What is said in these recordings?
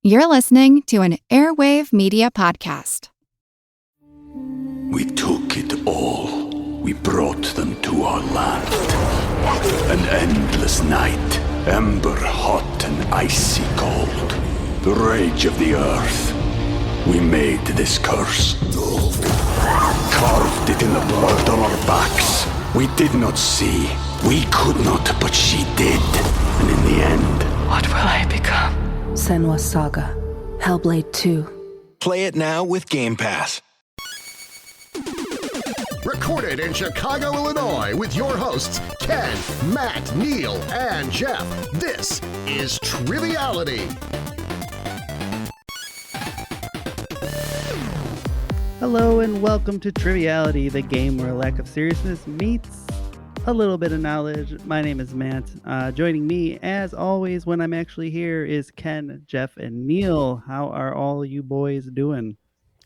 You're listening to an Airwave Media podcast. We took it all. We brought them to our land. An endless night, ember hot and icy cold. The rage of the earth. We made this curse. Carved it in the blood on our backs. We did not see. We could not, but she did. And in the end... What will I become? Senua's Saga. Hellblade 2. Play it now with Game Pass. Recorded in Chicago, Illinois, with your hosts, Ken, Matt, Neal, and Jeff. This is Triviality. Hello and welcome to Triviality, the game where a lack of seriousness meets a little bit of knowledge. My name is Matt. Joining me, as always, when I'm actually here is Ken, Jeff, and Neal. How are all you boys doing?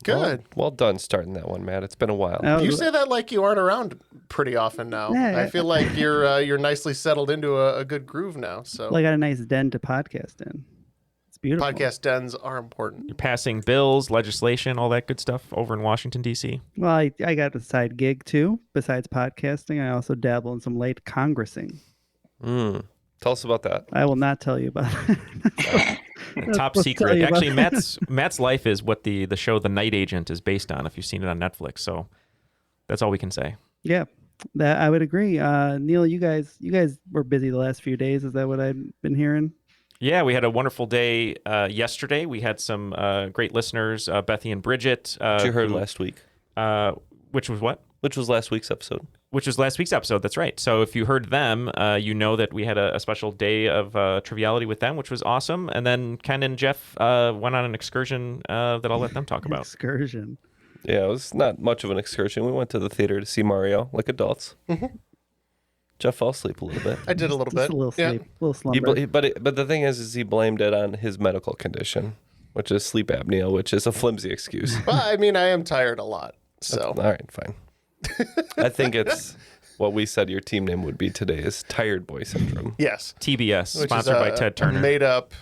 Good. Well done starting that one, Matt. It's been a while. You say that like you aren't around pretty often now. Yeah, I feel like you're nicely settled into a good groove now. So Well, I got a nice den to podcast in. It's beautiful. podcast dens are important. You're passing bills, legislation, all that good stuff over in Washington, D.C. Well, I got a side gig too. Besides podcasting, I also dabble in some late congressing. Tell us about that. I will not tell you about it. Top secret. Actually, Matt's life is what the show The Night Agent is based on, if you've seen it on Netflix. So that's all we can say. Yeah, that I would agree. Neal, you guys were busy the last few days. Is that what I've been hearing? Yeah, we had a wonderful day yesterday. We had some great listeners, Bethy and Bridget. Which you heard last week. Which was what? Which was last week's episode. Which was last week's episode, that's right. So if you heard them, you know that we had a special day of Triviality with them, which was awesome. And then Ken and Jeff went on an excursion that I'll let them talk about. Excursion. Yeah, it was not much of an excursion. We went to the theater to see Mario, like adults. Mm-hmm. Jeff fell asleep a little bit. I did a little bit. A little sleep, a little slumber. But the thing is he blamed it on his medical condition, which is sleep apnea, which is a flimsy excuse. Well, I mean, I am tired a lot. So all right, fine. I think it's what we said your team name would be today is Tired Boy Syndrome. Yes. TBS, which sponsored by Ted Turner. A made-up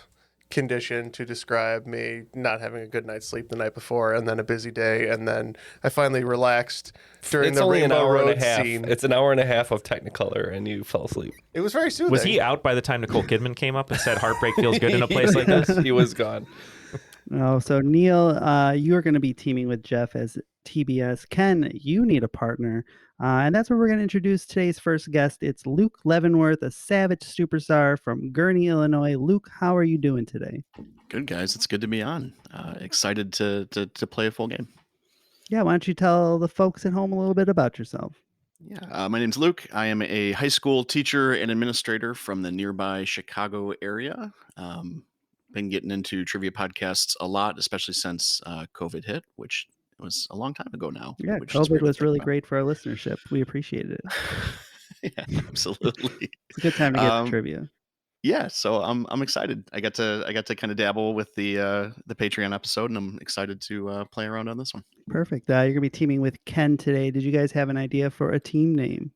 condition to describe me not having a good night's sleep the night before, and then a busy day, and then I finally relaxed during the Rainbow Road scene. It's an hour and a half of Technicolor, and you fell asleep. It was very soothing. Was he out by the time Nicole Kidman came up and said heartbreak feels good in a place like this? He was gone. Oh, so Neal, you are going to be teaming with Jeff as TBS. Ken, you need a partner. And that's where we're going to introduce today's first guest. It's Luc Leavenworth, a savage superstar from Gurnee, Illinois. Luc, how are you doing today? Good, guys. It's good to be on. Excited to play a full game. Yeah, why don't you tell the folks at home a little bit about yourself? Yeah, my name's Luc. I am a high school teacher and administrator from the nearby Chicago area. Been getting into trivia podcasts a lot, especially since COVID hit, which was a long time ago now. Yeah, COVID was really great for our listenership. We appreciated it. Yeah, absolutely. It's a good time to get to trivia. Yeah, so I'm excited. I got to kind of dabble with the Patreon episode, and I'm excited to play around on this one. Perfect. You're gonna be teaming with Ken today. Did you guys have an idea for a team name?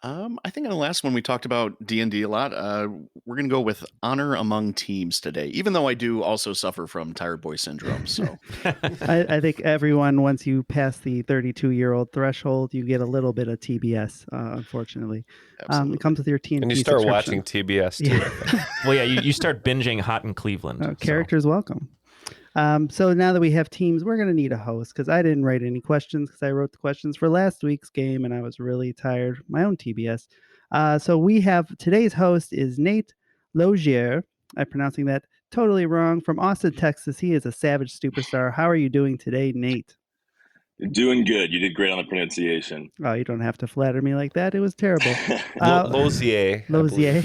I think in the last one we talked about D&D a lot. We're going to go with Honor Among Teams today, even though I do also suffer from Tired Boy Syndrome. So I think everyone, once you pass the 32-year-old threshold, you get a little bit of TBS, unfortunately. It comes with your TNT And you start watching TBS, too. Yeah. Well, yeah, you start binging Hot in Cleveland. Characters welcome. So now that we have teams, we're going to need a host because I didn't write any questions because I wrote the questions for last week's game and I was really tired. My own TBS. So we have today's host is Nate Lozier. I'm pronouncing that totally wrong. From Austin, Texas. He is a savage superstar. How are you doing today, Nate? Doing good. You did great on the pronunciation. Oh, you don't have to flatter me like that. It was terrible. Lozier. Lozier.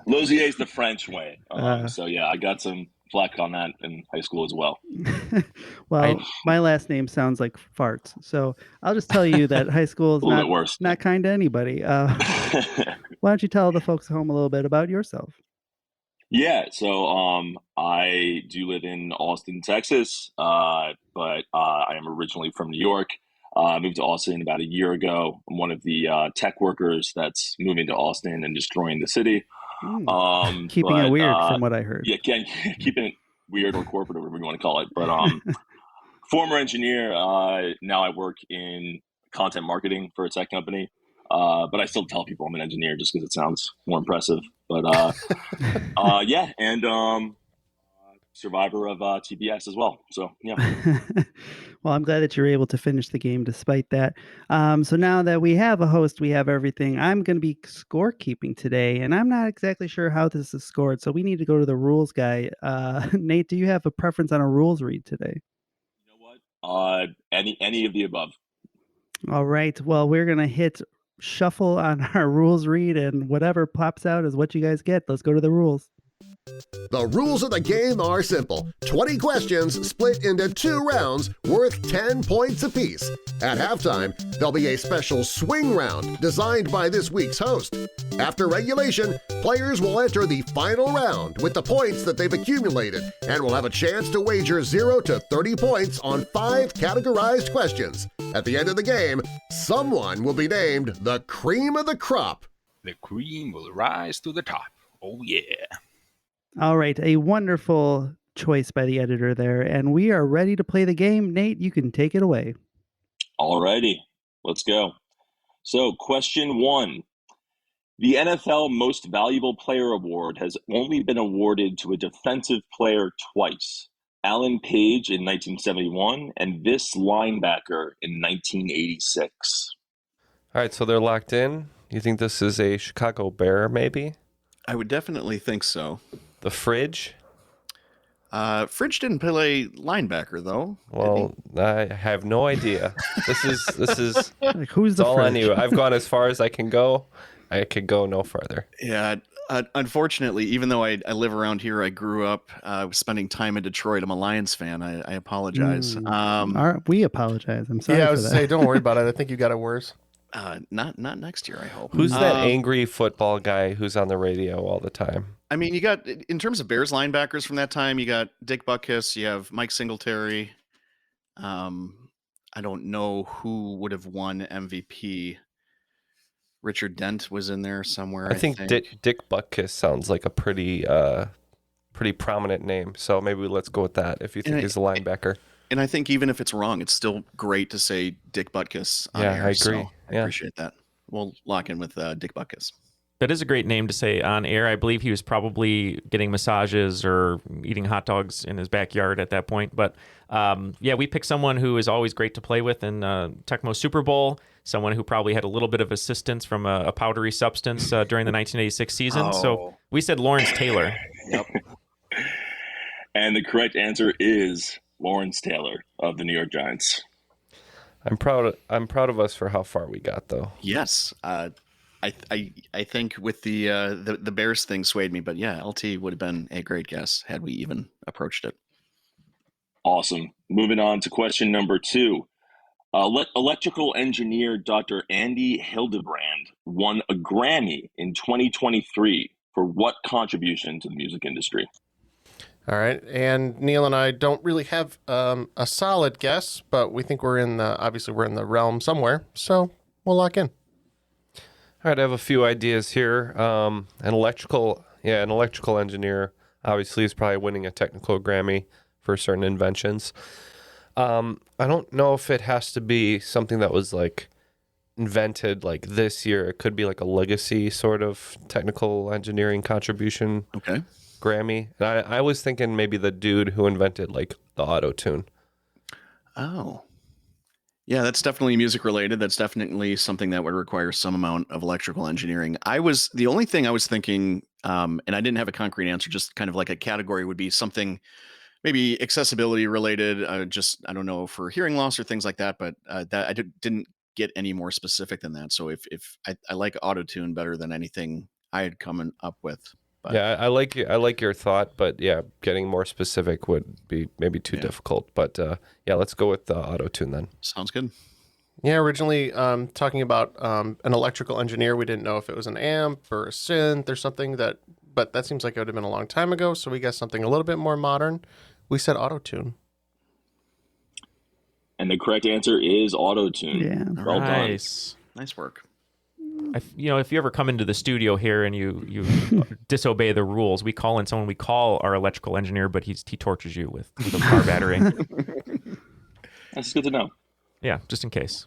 Lozier is the French way. So yeah, I got some flack on that in high school as well. Well, my last name sounds like farts, so I'll just tell you that high school is not kind to anybody. Why don't you tell the folks at home a little bit about yourself? Yeah, so I do live in Austin, Texas, but I am originally from New York. I moved to Austin about a year ago. I'm one of the tech workers that's moving to Austin and destroying the city. Keeping it weird from what I heard. Yeah, keeping it weird or corporate or whatever you want to call it. But former engineer. Now I work in content marketing for a tech company. But I still tell people I'm an engineer just because it sounds more impressive. But yeah, and survivor of TBS as well. So yeah. Well, I'm glad that you're able to finish the game despite that. So now that we have a host, we have everything. I'm going to be scorekeeping today, and I'm not exactly sure how this is scored. So we need to go to the rules guy. Nate, do you have a preference on a rules read today? You know what? Any of the above. All right. Well, we're going to hit shuffle on our rules read, and whatever pops out is what you guys get. Let's go to the rules. The rules of the game are simple. 20 questions split into 2 rounds worth 10 points apiece. At halftime, there'll be a special swing round designed by this week's host. After regulation, players will enter the final round with the points that they've accumulated and will have a chance to wager 0 to 30 points on 5 categorized questions. At the end of the game, someone will be named the cream of the crop. The cream will rise to the top. Oh, yeah. All right, a wonderful choice by the editor there, and we are ready to play the game. Nate, you can take it away. Alrighty, let's go. So, question 1. The NFL Most Valuable Player Award has only been awarded to a defensive player twice. Alan Page in 1971 and this linebacker in 1986. All right, so they're locked in. You think this is a Chicago Bear, maybe? I would definitely think so. The Fridge? Fridge didn't play linebacker, though. Well, I have no idea. This is like, who's the all Fridge? I knew. I've gone as far as I can go. I could go no further. Yeah, unfortunately, even though I live around here, I grew up spending time in Detroit. I'm a Lions fan. I apologize. We apologize. I'm sorry. Yeah, I for was that. say, don't worry about it. I think you got it worse. Not next year, I hope. Who's that angry football guy who's on the radio all the time? I mean, you got, in terms of Bears linebackers from that time, you got Dick Butkus, you have Mike Singletary. I don't know who would have won MVP. Richard Dent was in there somewhere. I think Dick Butkus sounds like a pretty prominent name. So maybe let's go with that if you think he's a linebacker. And I think even if it's wrong, it's still great to say Dick Butkus on air. I agree. So I appreciate that. We'll lock in with Dick Butkus. That is a great name to say on air. I believe he was probably getting massages or eating hot dogs in his backyard at that point. But yeah, we picked someone who is always great to play with in Tecmo Super Bowl, someone who probably had a little bit of assistance from a powdery substance during the 1986 season. So we said Lawrence Taylor. Yep. And the correct answer is Lawrence Taylor of the New York Giants. I'm proud of us for how far we got, though. Yes. I think with the Bears thing swayed me, but yeah, LT would have been a great guess had we even approached it. Awesome. Moving on to question number 2. Electrical engineer Dr. Andy Hildebrand won a Grammy in 2023 for what contribution to the music industry? All right, and Neil and I don't really have a solid guess, but we think we're in the realm somewhere, so we'll lock in. All right, I have a few ideas here. An electrical engineer obviously is probably winning a technical Grammy for certain inventions. I don't know if it has to be something that was like invented like this year. It could be like a legacy sort of technical engineering contribution. Okay. Grammy. And I was thinking maybe the dude who invented like the auto-tune. Oh. Yeah, that's definitely music related. That's definitely something that would require some amount of electrical engineering. The only thing I was thinking, and I didn't have a concrete answer, just kind of like a category would be something maybe accessibility related, I don't know, for hearing loss or things like that, but that I didn't get any more specific than that. So if I like auto-tune better than anything I had come up with. But. Yeah, I like your thought, but yeah, getting more specific would be maybe too difficult. But yeah, let's go with the auto-tune then. Sounds good. Yeah, originally talking about an electrical engineer, we didn't know if it was an amp or a synth or something but that seems like it would have been a long time ago. So we got something a little bit more modern. We said auto-tune. And the correct answer is auto-tune. Yeah. Well nice. Nice work. if you ever come into the studio here and you disobey the rules, we call in someone we call our electrical engineer, but he tortures you with a car battery. That's good to know. Yeah, just in case.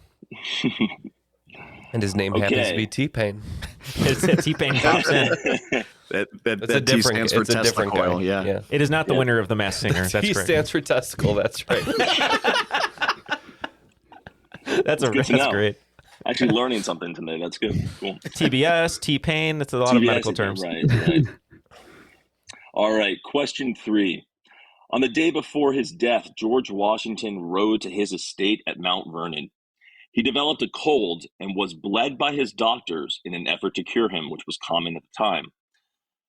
And his name happens to be T-Pain. T-Pain pops in. That T stands for Testicle. Yeah. It is not the winner of the Masked Singer. That's T correct. stands for Testicle. That's right. That's great. Actually learning something today. That's good. Cool. TBS, T-Pain. That's a lot of medical terms. Right. All right. Question 3. On the day before his death, George Washington rode to his estate at Mount Vernon. He developed a cold and was bled by his doctors in an effort to cure him, which was common at the time.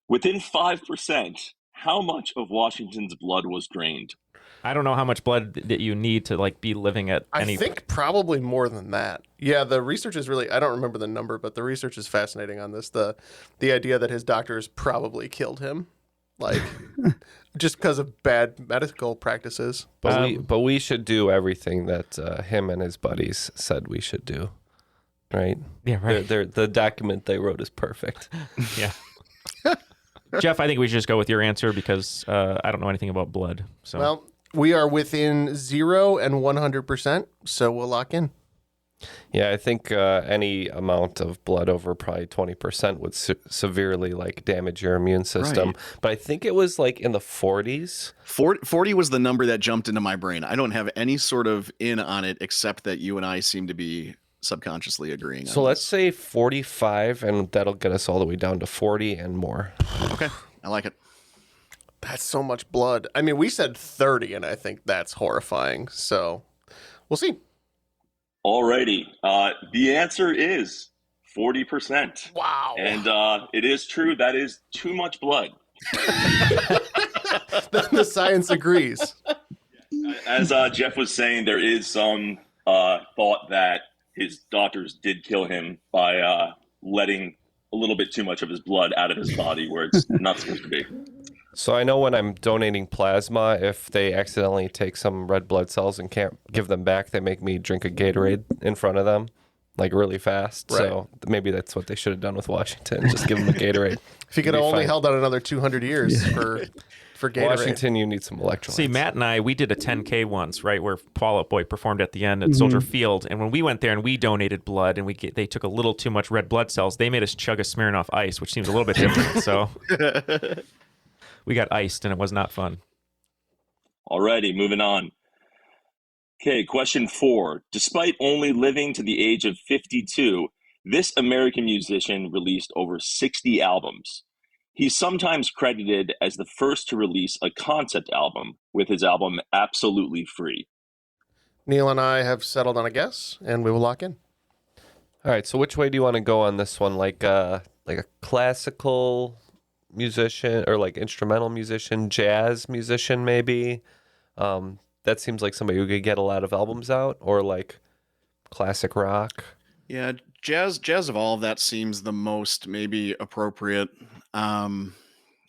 Within 5%, how much of Washington's blood was drained? I don't know how much blood that you need to be living at any... I think probably more than that. Yeah, the research is really, I don't remember the number, but the research is fascinating on this. The idea that his doctors probably killed him, just because of bad medical practices. But we should do everything that him and his buddies said we should do, right? Yeah, right. The document they wrote is perfect. Yeah. Jeff, I think we should just go with your answer because I don't know anything about blood. So. Well, we are within 0 and 100%, so we'll lock in. Yeah, I think any amount of blood over probably 20% would severely damage your immune system. Right. But I think it was in the 40s. 40 was the number that jumped into my brain. I don't have any sort of in on it except that you and I seem to be subconsciously agreeing. So let's say 45, and that'll get us all the way down to 40 and more. Okay, I like it. That's so much blood. I mean, we said 30, and I think that's horrifying. So we'll see. Alrighty. The answer is 40%. Wow. And it is true. That is too much blood. The science agrees. As Jeff was saying, there is some thought that his doctors did kill him by letting a little bit too much of his blood out of his body where it's not supposed to be. So I know when I'm donating plasma, if they accidentally take some red blood cells and can't give them back, they make me drink a Gatorade in front of them, really fast. Right. So maybe that's what they should have done with Washington. Just give him a Gatorade. If he could have only held out another 200 years for Gatorade. Washington, you need some electrolytes. See, Matt and I, we did a 10K once, right, where Fall Out Boy performed at the end at Soldier Field. And when we went there and we donated blood and they took a little too much red blood cells, they made us chug a Smirnoff Ice, which seems a little bit different. So we got iced and it was not fun. Alrighty, moving on. Okay, question 4. Despite only living to the age of 52, this American musician released over 60 albums. He's sometimes credited as the first to release a concept album with his album Absolutely Free. Neal and I have settled on a guess, and we will lock in. All right, so which way do you want to go on this one? Like a classical musician or instrumental musician, jazz musician maybe? That seems like somebody who could get a lot of albums out, or classic rock. Yeah, jazz of all of that seems the most maybe appropriate. I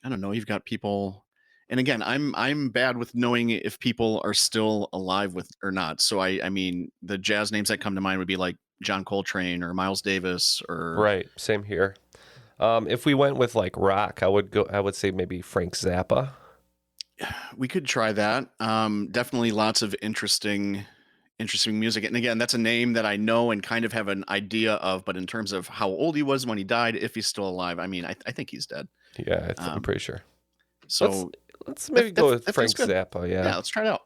don't know. You've got people, and again, I'm bad with knowing if people are still alive with or not. So I mean, the jazz names that come to mind would be like John Coltrane or Miles Davis or right. Same here. If we went with rock, I would say maybe Frank Zappa. We could try that. Definitely lots of interesting music. And again, that's a name that I know and kind of have an idea of, but in terms of how old he was when he died, if he's still alive, I mean, I think he's dead. Yeah, I'm pretty sure. So let's maybe go with Frank Zappa. Yeah, let's try it out.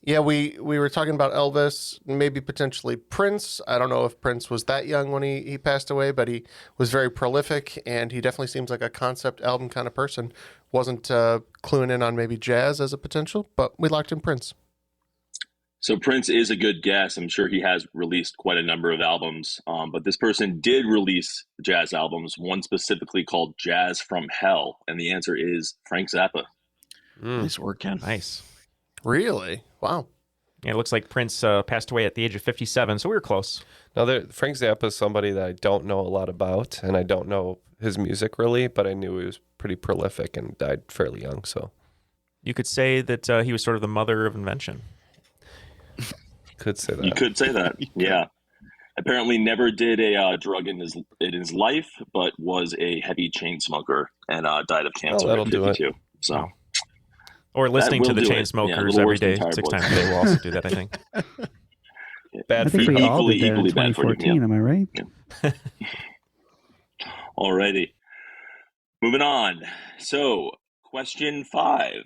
Yeah, we were talking about Elvis, maybe potentially Prince. I don't know if Prince was that young when he passed away, but he was very prolific, and he definitely seems like a concept album kind of person. Wasn't cluing in on maybe jazz as a potential, but we locked in Prince. So Prince is a good guess. I'm sure he has released quite a number of albums, but this person did release jazz albums, one specifically called Jazz from Hell, and the answer is Frank Zappa. Nice work, Ken. Nice. Really? Wow. Yeah, it looks like Prince passed away at the age of 57, so we were close. Now, Frank Zappa is somebody that I don't know a lot about, and I don't know his music really, but I knew he was pretty prolific and died fairly young. So you could say that he was sort of the mother of invention. Could say that. You could say that, yeah. Apparently never did a drug in his life, but was a heavy chain smoker and died of cancer that'll at do it. 52. So, Wow. Or listening to the Chainsmokers every day, 6 times a day will also do that, I think. Bad I for think you. we all did that in Equally bad for you, 2014. Am I right? Yeah. Alrighty. Moving on. So, question 5. The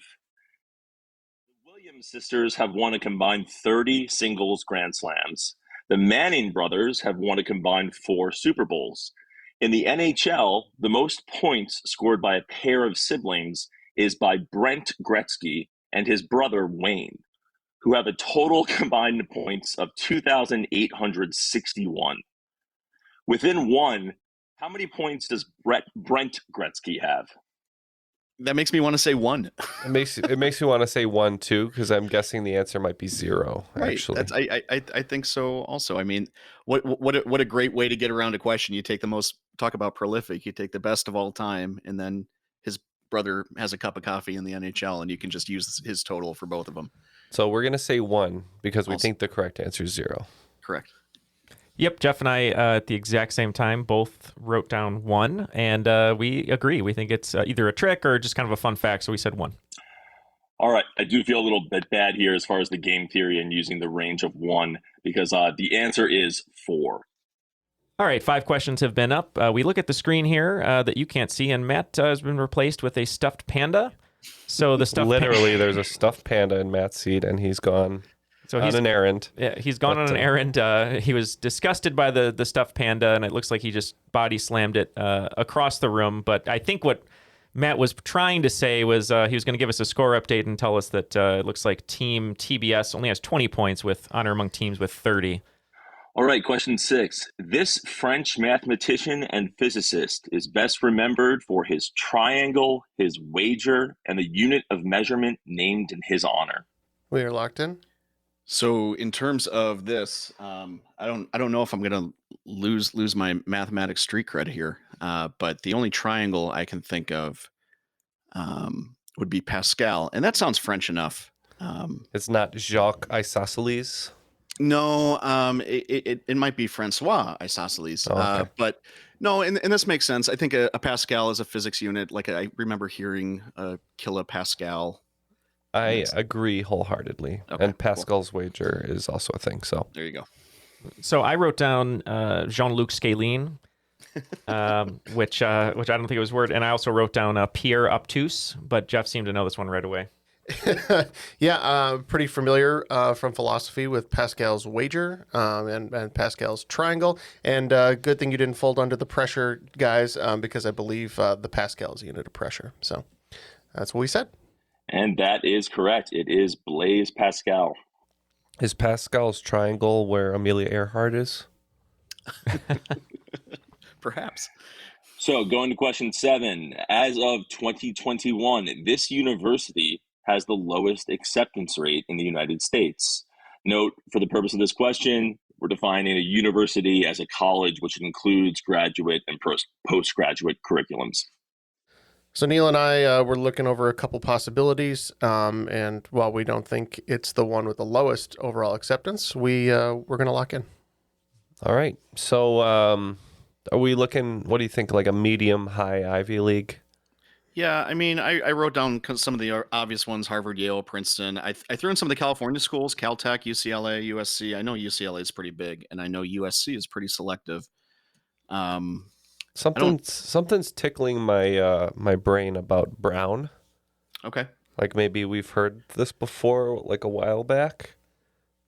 Williams sisters have won a combined 30 singles Grand Slams. The Manning brothers have won a combined 4 Super Bowls. In the NHL, the most points scored by a pair of siblings is by Brent Gretzky and his brother Wayne, who have a total combined points of 2,861. Within one, how many points does Brent Gretzky have? That makes me want to say 1. It makes me want to say 1 too, because I'm guessing the answer might be 0. Right. Actually, I think so. Also, I mean, what a great way to get around a question. You take the most, talk about prolific. You take the best of all time, and then his brother has a cup of coffee in the NHL, and you can just use his total for both of them. so we're gonna say 1 because we think the correct answer is 0. Correct. Yep, Jeff and I at the exact same time both wrote down 1, and we agree. We think it's either a trick or just kind of a fun fact, so we said 1. All right, I do feel a little bit bad here as far as the game theory and using the range of 1 because the answer is 4. All right, 5 questions have been up. We look at the screen here that you can't see, and Matt has been replaced with a stuffed panda. So the stuffed Literally, there's a stuffed panda in Matt's seat, and he's gone on an errand. Yeah, he's gone on an errand. He was disgusted by the stuffed panda, and it looks like he just body slammed it across the room. But I think what Matt was trying to say was he was going to give us a score update and tell us that it looks like Team TBS only has 20 points with honor among teams with 30. All right, question 6. This French mathematician and physicist is best remembered for his triangle, his wager, and the unit of measurement named in his honor. We are locked in. So in terms of this, I don't know if I'm going to lose my mathematics street cred here, but the only triangle I can think of would be Pascal, and that sounds French enough. It's not Jacques Isosceles. No, it might be Francois Isosceles, okay. but no, and this makes sense. I think a Pascal is a physics unit. Like I remember hearing a kilopascal. I agree wholeheartedly. Okay, and Pascal's wager is also a thing. So there you go. So I wrote down Jean-Luc Scalene, which I don't think it was word, and I also wrote down Pierre Obtuse, but Jeff seemed to know this one right away. Yeah, pretty familiar from philosophy with Pascal's wager and Pascal's triangle. And good thing you didn't fold under the pressure, guys, because I believe the Pascal is a unit of pressure. So that's what we said. And that is correct. It is Blaise Pascal. is Pascal's triangle where Amelia Earhart is? Perhaps. So going to question 7. As of 2021, this university has the lowest acceptance rate in the United States. Note, for the purpose of this question, we're defining a university as a college which includes graduate and postgraduate curriculums. So Neal and I were looking over a couple possibilities, and while we don't think it's the one with the lowest overall acceptance, we're going to lock in. All right. So are we looking, what do you think, like a medium-high Ivy League? Yeah, I mean, I wrote down some of the obvious ones: Harvard, Yale, Princeton. I threw in some of the California schools: Caltech, UCLA, USC. I know UCLA is pretty big, and I know USC is pretty selective. Something's tickling my my brain about Brown. Okay. Like maybe we've heard this before, like a while back.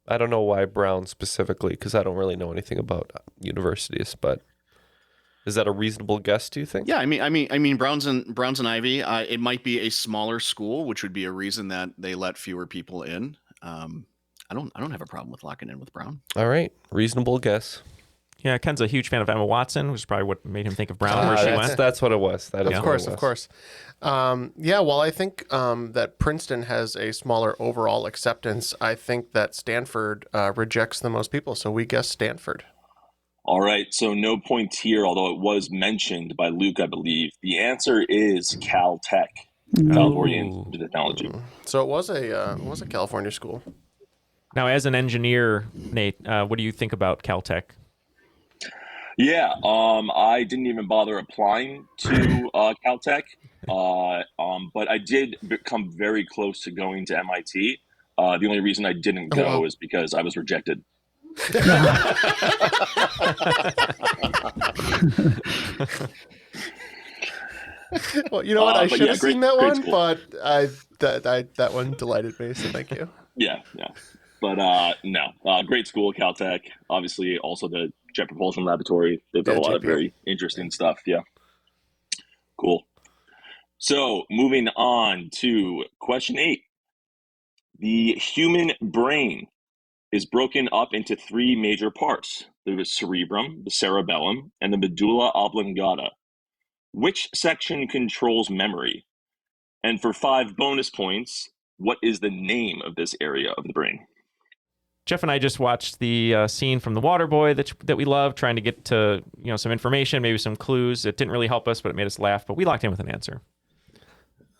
I don't know why Brown specifically, because I don't really know anything about universities. But is that a reasonable guess? Do you think? Yeah, I mean, Browns and Ivy. It might be a smaller school, which would be a reason that they let fewer people in. I don't have a problem with locking in with Brown. All right, reasonable guess. Yeah, Ken's a huge fan of Emma Watson, which is probably what made him think of Brown where she went. That's what it was. Of course. Yeah, well, I think that Princeton has a smaller overall acceptance. I think that Stanford rejects the most people, so we guess Stanford. All right, so no points here, although it was mentioned by Luke, I believe. The answer is Caltech, California Institute of Technology. So it was a California school. Now, as an engineer, Nate, what do you think about Caltech? Yeah, I didn't even bother applying to Caltech, but I did become very close to going to MIT. The only reason I didn't go is because I was rejected. Well, you know what? I should have seen that one, school. but that one delighted me, so thank you. Yeah. But no, great school, Caltech. Obviously, also the Jet Propulsion Laboratory. They've done a lot of very interesting stuff. Yeah. Cool. So moving on to question 8. The human brain is broken up into 3 major parts. The cerebrum, the cerebellum, and the medulla oblongata. Which section controls memory? And for 5 bonus points, what is the name of this area of the brain? Jeff and I just watched the scene from The Waterboy that we love, trying to get to some information, maybe some clues. It didn't really help us, but it made us laugh. But we locked in with an answer.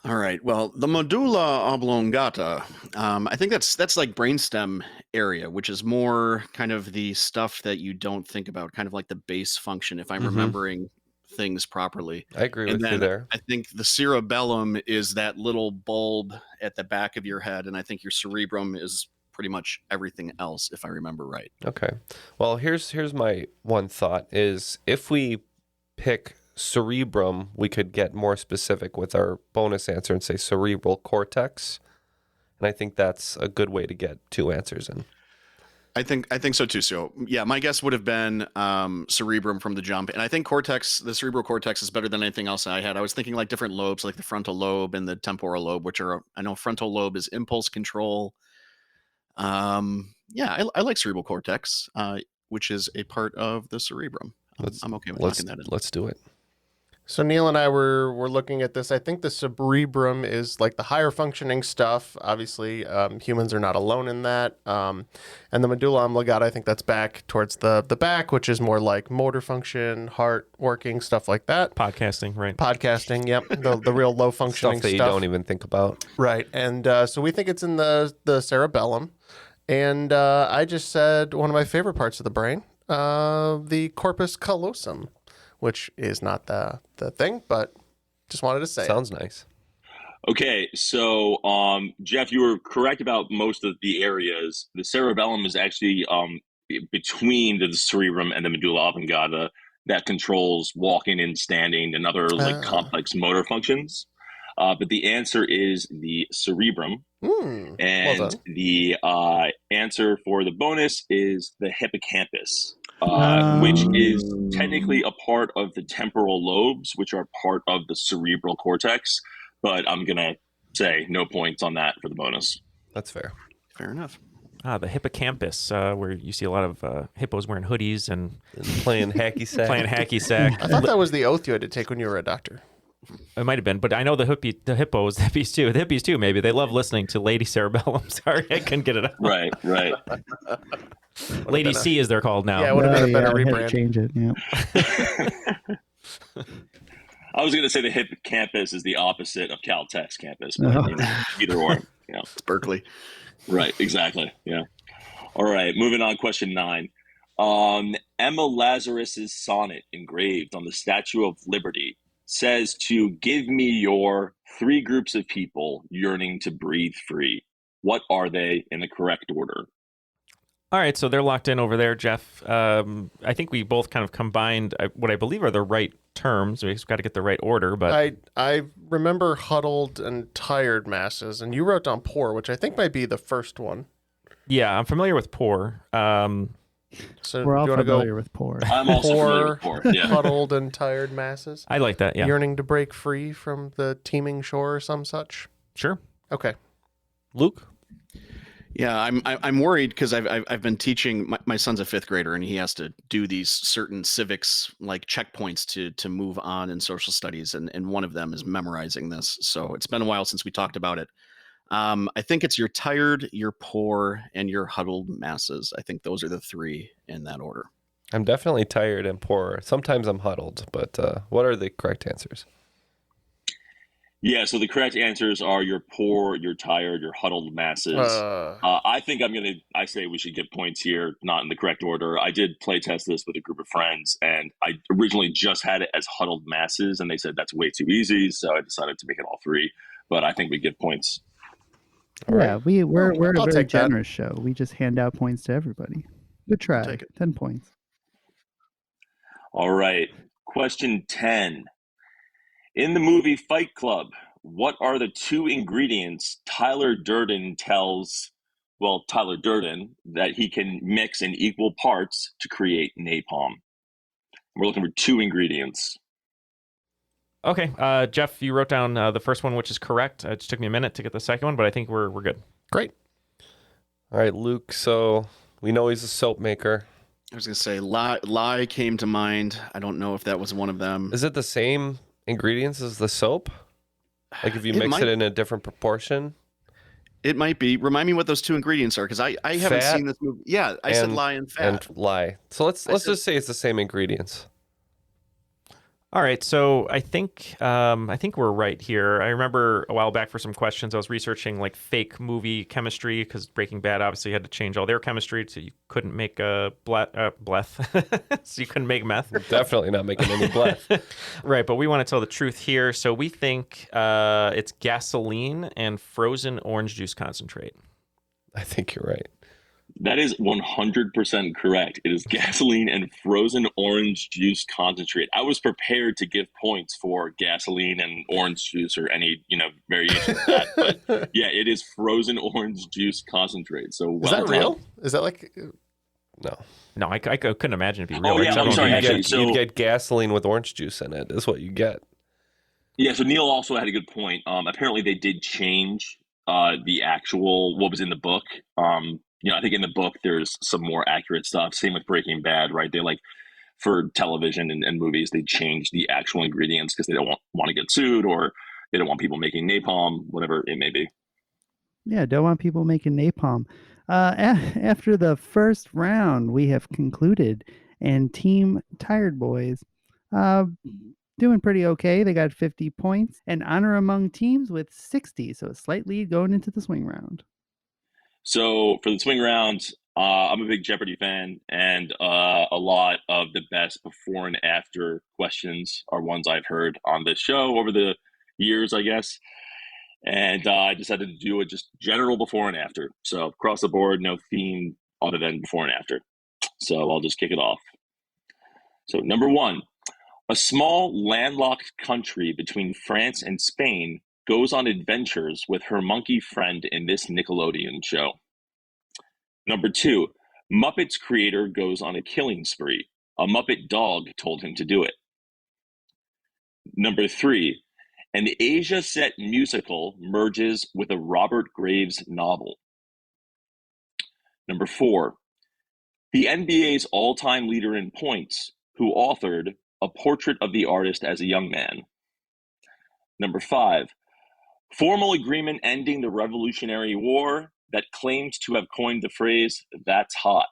All right. Well, the medulla oblongata, I think that's like brainstem area, which is more kind of the stuff that you don't think about, kind of like the base function, if I'm remembering things properly. I agree with you then there. I think the cerebellum is that little bulb at the back of your head, and I think your cerebrum is pretty much everything else, if I remember right. Okay. Well, here's my one thought is if we pick cerebrum, we could get more specific with our bonus answer and say cerebral cortex. And I think that's a good way to get 2 answers in. I think so too. So yeah, my guess would have been cerebrum from the jump, and I think the cerebral cortex is better than anything else I had. I was thinking like different lobes, like the frontal lobe and the temporal lobe, which are, I know frontal lobe is impulse control. Yeah, I like cerebral cortex, which is a part of the cerebrum. I'm okay with locking that in. Let's do it. So Neal and I were looking at this. I think the cerebrum is like the higher functioning stuff. Obviously, humans are not alone in that. And the medulla oblongata, I think that's back towards the back, which is more like motor function, heart working, stuff like that. Podcasting, right? Podcasting, yep. The real low functioning stuff that you don't even think about. Right. And so we think it's in the cerebellum. And I just said one of my favorite parts of the brain, the corpus callosum, which is not the thing, but just wanted to say. Sounds nice. Okay, so Jeff, you were correct about most of the areas. The cerebellum is actually between the cerebrum and the medulla oblongata that controls walking and standing and other complex motor functions. But the answer is the cerebrum. And well the answer for the bonus is the hippocampus, which is technically a part of the temporal lobes, which are part of the cerebral cortex. But I'm going to say no points on that for the bonus. That's fair. Fair enough. The hippocampus, where you see a lot of hippos wearing hoodies and playing hacky sack. I thought that was the oath you had to take when you were a doctor. It might have been, but I know the hippies too. Maybe they love listening to Lady Cerebellum. Sorry, I couldn't get it out. Right. Lady C, as they're called now. Yeah, it would have been a better I had to rebrand. change it. Yeah. I was going to say the hippocampus is the opposite of Caltech's campus, but either or. It's Berkeley. Right, exactly. Yeah. All right, moving on. Question 9. Emma Lazarus's sonnet engraved on the Statue of Liberty says to give me your 3 groups of people yearning to breathe free. What are they in the correct order? All right, so they're locked in over there, Jeff. I think we both kind of combined what I believe are the right terms. We've got to get the right order, but I remember huddled and tired masses, and you wrote down poor, which I think might be the first one. Yeah, I'm familiar with poor. So We're all do you want to familiar go with poor. I'm also familiar with poor. Yeah. huddled and tired masses? I like that, yeah. Yearning to break free from the teeming shore or some such? Sure. Okay. Luke? Yeah, I'm worried because I've been teaching. My son's a 5th grader, and he has to do these certain civics like checkpoints to move on in social studies, and one of them is memorizing this. So it's been a while since we talked about it. I think it's your tired, your poor, and your huddled masses. I think those are the 3 in that order. I'm definitely tired and poor. Sometimes I'm huddled, but what are the correct answers? Yeah, so the correct answers are you're poor, you're tired, you're huddled masses. I think I say we should get points here, not in the correct order. I did play test this with a group of friends, and I originally just had it as huddled masses, and they said that's way too easy, so I decided to make it all three. But I think we get points. Yeah, we're I'll a very take that. generous show. We just hand out points to everybody. Good try. take it. 10 points. All right, question 10. In the movie Fight Club, what are the two ingredients Tyler Durden tells, Tyler Durden, that he can mix in equal parts to create napalm? We're looking for two ingredients. Okay, Jeff, you wrote down the first one, which is correct. It just took me a minute to get the second one, but I think we're good. Great. All right, Luke. So we know he's a soap maker. I was going to say lye came to mind. I don't know if that was one of them. Is it the same ingredients as the soap? Like if you mix it in a different proportion? It might be. Remind me what those two ingredients are, because I haven't seen this movie. Yeah, I said lye and fat. And lye. So let's just say it's the same ingredients. All right, so I think we're right here. I remember a while back for some questions, I was researching like fake movie chemistry because Breaking Bad obviously had to change all their chemistry, so you couldn't make a bleth, so you couldn't make meth. We're definitely not making any bleth. Right, but we want to tell the truth here, so we think it's gasoline and frozen orange juice concentrate. I think you're right. That is 100% correct. It is gasoline and frozen orange juice concentrate. I was prepared to give points for gasoline and orange juice or any, variation of that. But yeah, it is frozen orange juice concentrate. So is that real? Is that like... No, I couldn't imagine it'd be real. Oh, yeah, I'm sorry. You'd get gasoline with orange juice in it is what you get. Yeah, so Neal also had a good point. Apparently they did change the actual, what was in the book. I think in the book, there's some more accurate stuff. Same with Breaking Bad, right? They for television and movies, they change the actual ingredients because they don't want to get sued or they don't want people making napalm, whatever it may be. Yeah, don't want people making napalm. After the first round, we have concluded, and Team Tired Boys doing pretty okay. They got 50 points, and honor among teams with 60, so a slight lead going into the swing round. So for the swing round, I'm a big Jeopardy fan, and a lot of the best before and after questions are ones I've heard on this show over the years, I guess. And I decided to do it just general before and after. So across the board, no theme other than before and after. So I'll just kick it off. So number 1, a small landlocked country between France and Spain goes on adventures with her monkey friend in this Nickelodeon show. Number 2, Muppets creator goes on a killing spree. A Muppet dog told him to do it. Number 3, an Asia set musical merges with a Robert Graves novel. Number 4, the NBA's all-time leader in points, who authored A Portrait of the Artist as a Young Man. Number 5, formal agreement ending the Revolutionary War that claimed to have coined the phrase, "That's hot."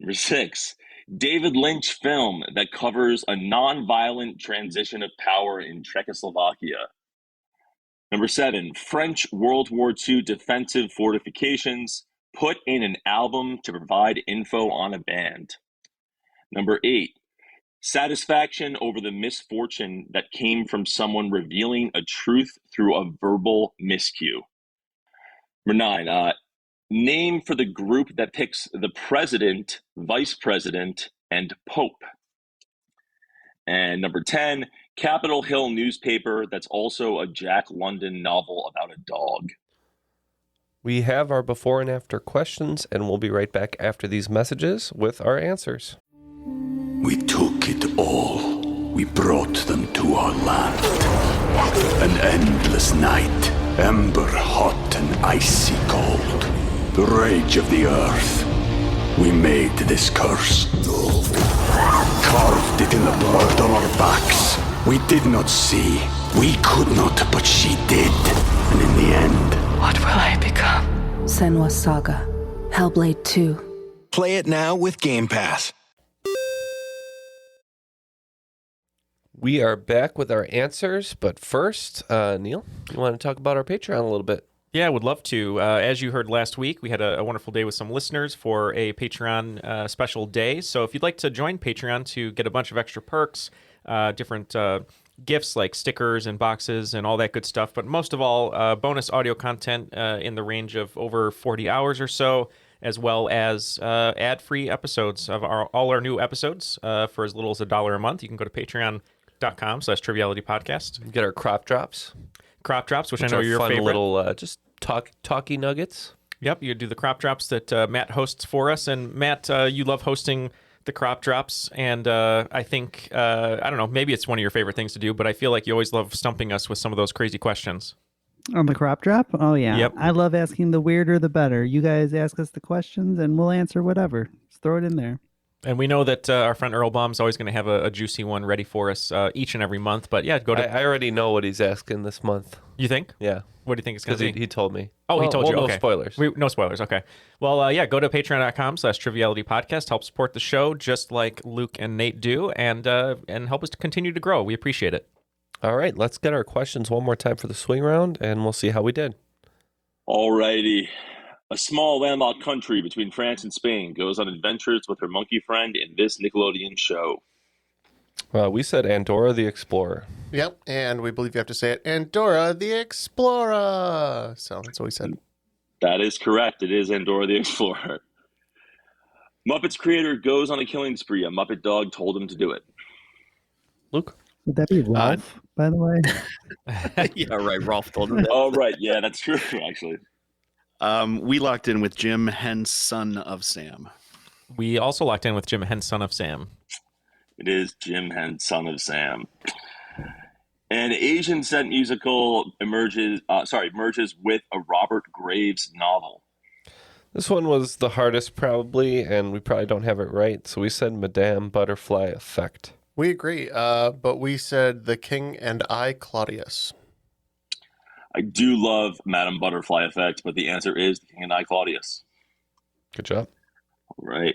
Number 6, David Lynch film that covers a non-violent transition of power in Czechoslovakia. Number 7, French World War II defensive fortifications put in an album to provide info on a band. Number 8, satisfaction over the misfortune that came from someone revealing a truth through a verbal miscue. Number 9, name for the group that picks the president, vice president, and pope. And number 10, Capitol Hill newspaper that's also a Jack London novel about a dog. We have our before and after questions, and we'll be right back after these messages with our answers. We took it all. We brought them to our land. An endless night, ember hot and icy cold. The rage of the earth. We made this curse. Carved it in the blood on our backs. We did not see. We could not, but she did. And in the end... What will I become? Senua's Saga. Hellblade 2. Play it now with Game Pass. We are back with our answers, but first, Neal, you want to talk about our Patreon a little bit? Yeah, I would love to. As you heard last week, we had a wonderful day with some listeners for a Patreon special day. So if you'd like to join Patreon to get a bunch of extra perks, different gifts like stickers and boxes and all that good stuff, but most of all, bonus audio content in the range of over 40 hours or so, as well as ad-free episodes of all our new episodes for as little as $1 a month. You can go to patreon.com/trivialitypodcast. Get our crop drops. Which I know are your fun favorite. Little just talky nuggets. Yep, you do the crop drops that Matt hosts for us. And Matt, you love hosting the crop drops. And I think, I don't know, maybe it's one of your favorite things to do, but I feel like you always love stumping us with some of those crazy questions. On the crop drop? Oh, yeah. Yep. I love asking the weirder the better. You guys ask us the questions and we'll answer whatever. Just throw it in there. And we know that our friend Earl Baum's always going to have a juicy one ready for us each and every month. But yeah, go to... I already know what he's asking this month. You think? Yeah. What do you think it's going to be? He told me. Oh, he told you. No Okay. spoilers. No spoilers. Okay. Well, yeah, go to patreon.com/trivialitypodcast. Help support the show just like Luke and Nate do, and help us to continue to grow. We appreciate it. All right, let's get our questions one more time for the swing round, and we'll see how we did. All righty. A small landlocked country between France and Spain goes on adventures with her monkey friend in this Nickelodeon show. We said Andorra the Explorer. Yep, and we believe you have to say it, Andorra the Explorer. So that's what we said. That is correct. It is Andorra the Explorer. Muppets creator goes on a killing spree. A Muppet dog told him to do it. Luke? Would that be Ralph, by the way? Yeah, right. Ralph told him that. Oh, right. Yeah, that's true, actually. We locked in with Jim, hence son of Sam. We also locked in with Jim, hence son of Sam. It is Jim, hence son of Sam. An Asian set musical merges with a Robert Graves novel. This one was the hardest, probably, and we probably don't have it right. So we said Madame Butterfly Effect. We agree, but we said The King and I, Claudius. I do love Madame Butterfly Effect, but the answer is The King and I, Claudius. Good job. All right.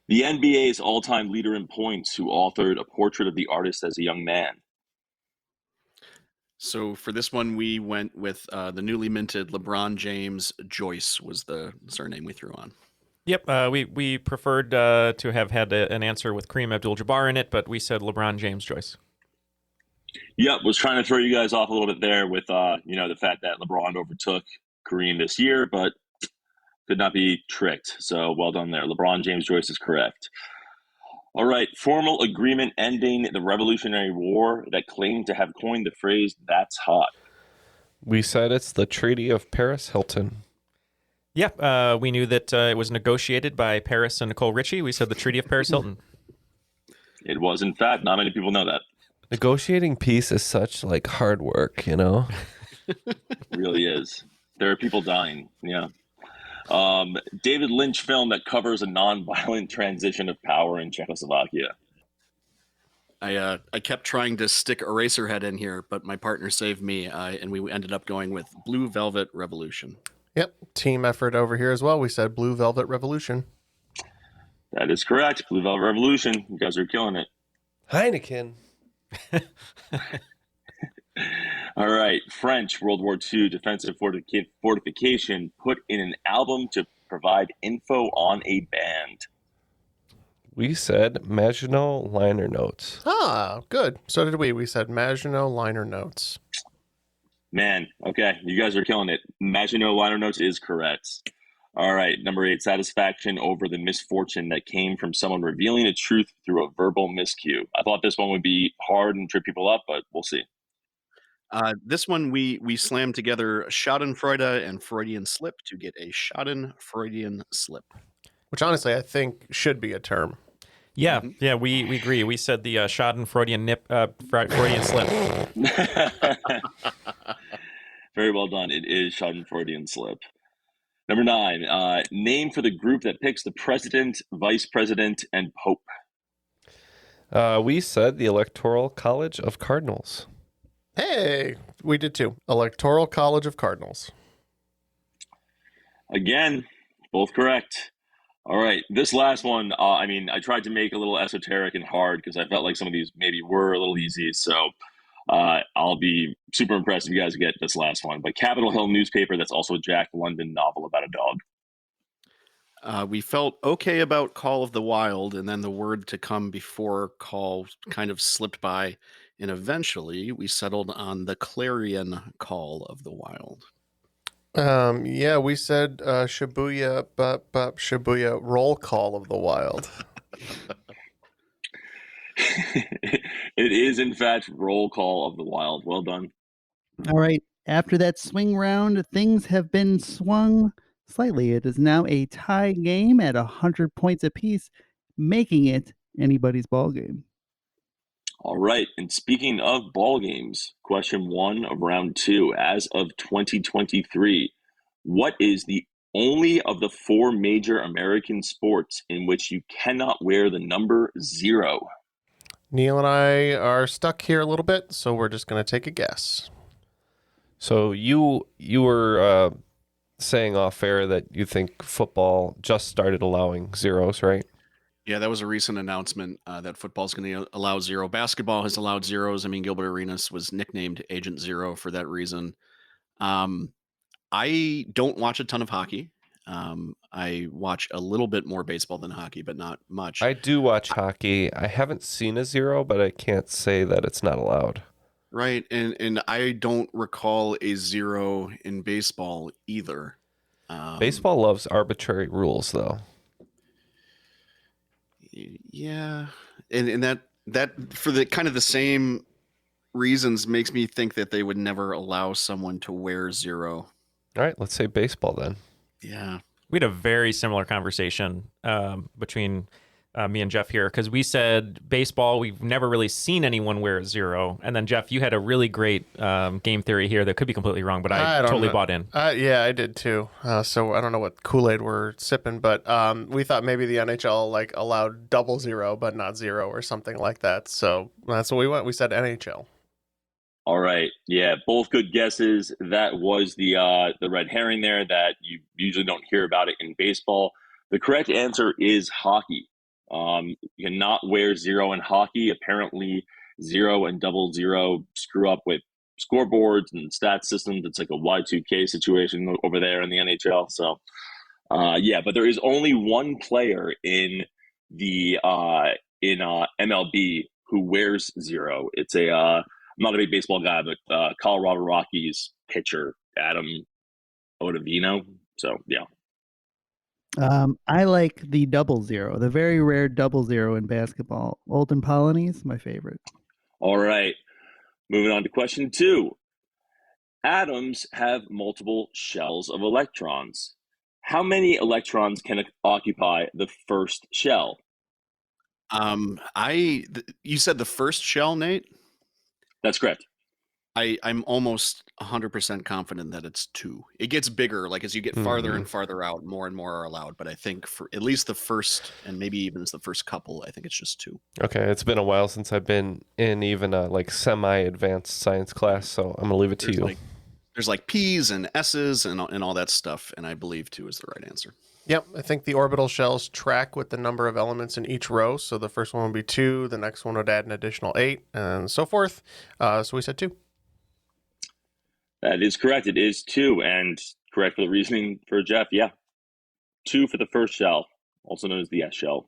The NBA's all-time leader in points, who authored A Portrait of the Artist as a Young Man. So for this one, we went with the newly minted LeBron James. Joyce was the surname we threw on. Yep, we preferred to have had an answer with Kareem Abdul-Jabbar in it, but we said LeBron James Joyce. Yep, was trying to throw you guys off a little bit there with the fact that LeBron overtook Kareem this year, but could not be tricked. So well done there. LeBron James Joyce is correct. All right, formal agreement ending the Revolutionary War that claimed to have coined the phrase "that's hot." We said it's the Treaty of Paris Hilton. Yep, we knew that it was negotiated by Paris and Nicole Richie. We said the Treaty of Paris Hilton. It was, in fact. Not many people know that. Negotiating peace is such hard work, you know? It really is. There are people dying. Yeah. David Lynch film that covers a non-violent transition of power in Czechoslovakia. I kept trying to stick Eraserhead in here, but my partner saved me, and we ended up going with Blue Velvet Revolution. Yep, team effort over here as well. We said Blue Velvet Revolution. That is correct. Blue Velvet Revolution. You guys are killing it. Heineken. All right. French World War II defensive fortification put in an album to provide info on a band. We said Maginot Liner Notes. Ah, good. So did we. We said Maginot Liner Notes. Man, okay. You guys are killing it. Maginot Liner Notes is correct. All right. Number 8, satisfaction over the misfortune that came from someone revealing a truth through a verbal miscue. I thought this one would be hard and trip people up, but we'll see. This one, we slammed together Schadenfreude and Freudian slip to get a Schadenfreudian slip. Which honestly, I think should be a term. Yeah, yeah, we agree. We said the Schadenfreudian Freudian slip. Very well done. It is Schadenfreudian slip. Number 9, name for the group that picks the president, vice president, and pope. We said the Electoral College of Cardinals. Hey, we did too. Electoral College of Cardinals. Again, both correct. All right, this last one, I mean, I tried to make a little esoteric and hard because I felt like some of these maybe were a little easy. So I'll be super impressed if you guys get this last one. But Capitol Hill newspaper, that's also a Jack London novel about a dog. We felt okay about Call of the Wild, and then the word to come before Call kind of slipped by, and eventually we settled on the Clarion Call of the Wild. Yeah, we said Shibuya, Shibuya roll call of the wild. It is, in fact, roll call of the wild. Well done. All right. After that swing round, things have been swung slightly. It is now a tie game at 100 points apiece, making it anybody's ball game. All right. And speaking of ball games, question 1 of round 2. As of 2023, what is the only of the 4 major American sports in which you cannot wear the number 0? Neal and I are stuck here a little bit, so we're just going to take a guess. So you were saying off air that you think football just started allowing zeros, right? Yeah, that was a recent announcement that football's going to allow 0. Basketball has allowed zeros. I mean, Gilbert Arenas was nicknamed Agent Zero for that reason. I don't watch a ton of hockey. I watch a little bit more baseball than hockey, but not much. I do watch hockey. I haven't seen a 0, but I can't say that it's not allowed. Right, and I don't recall a 0 in baseball either. Baseball loves arbitrary rules, though. Yeah, and that for the kind of the same reasons makes me think that they would never allow someone to wear 0. All right, let's say baseball then. Yeah. We had a very similar conversation between me and Jeff here, because we said baseball, we've never really seen anyone wear a 0. And then, Jeff, you had a really great game theory here that could be completely wrong, but I totally bought in. Yeah, I did too. So I don't know what Kool-Aid we're sipping, but we thought maybe the NHL allowed 00 but not 0 or something like that. So that's what we went. We said NHL. All right. Yeah, both good guesses. That was the red herring there that you usually don't hear about it in baseball. The correct answer is hockey. You cannot wear 0 in hockey. Apparently 0 and 00 screw up with scoreboards and stat systems. It's like a Y2K situation over there in the NHL. So, but there is only one player in the MLB who wears 0. It's I'm not a big baseball guy, but Colorado Rockies pitcher Adam Ottavino. So, yeah. I like the 00, the very rare 00 in basketball. Olden Polonies, my favorite. All right. Moving on to question 2. Atoms have multiple shells of electrons. How many electrons can occupy the first shell? You said the first shell, Nate? That's correct. I'm almost 100% confident that it's 2. It gets bigger, like as you get farther and farther out, more and more are allowed. But I think for at least the first, and maybe even the first couple, I think it's just 2. Okay, it's been a while since I've been in even a semi-advanced science class, so I'm gonna leave it to you. There's P's and S's and all that stuff, and I believe 2 is the right answer. Yep, I think the orbital shells track with the number of elements in each row. So the first one would be 2, the next one would add an additional 8, and so forth. So we said 2. That is correct. It is 2, and correct for the reasoning for Jeff. Yeah, 2 for the first shell, also known as the S shell.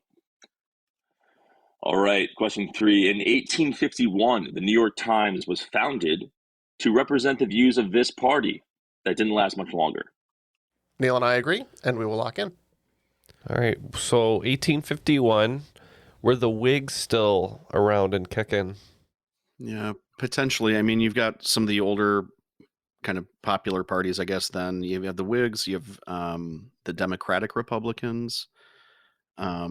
All right, question 3. In 1851, the New York Times was founded to represent the views of this party. That didn't last much longer. Neal and I agree, and we will lock in. All right, so 1851, were the Whigs still around and kicking? Yeah, potentially. I mean, you've got some of the older kind of popular parties, I guess. Then you have the Whigs, you have the Democratic Republicans. I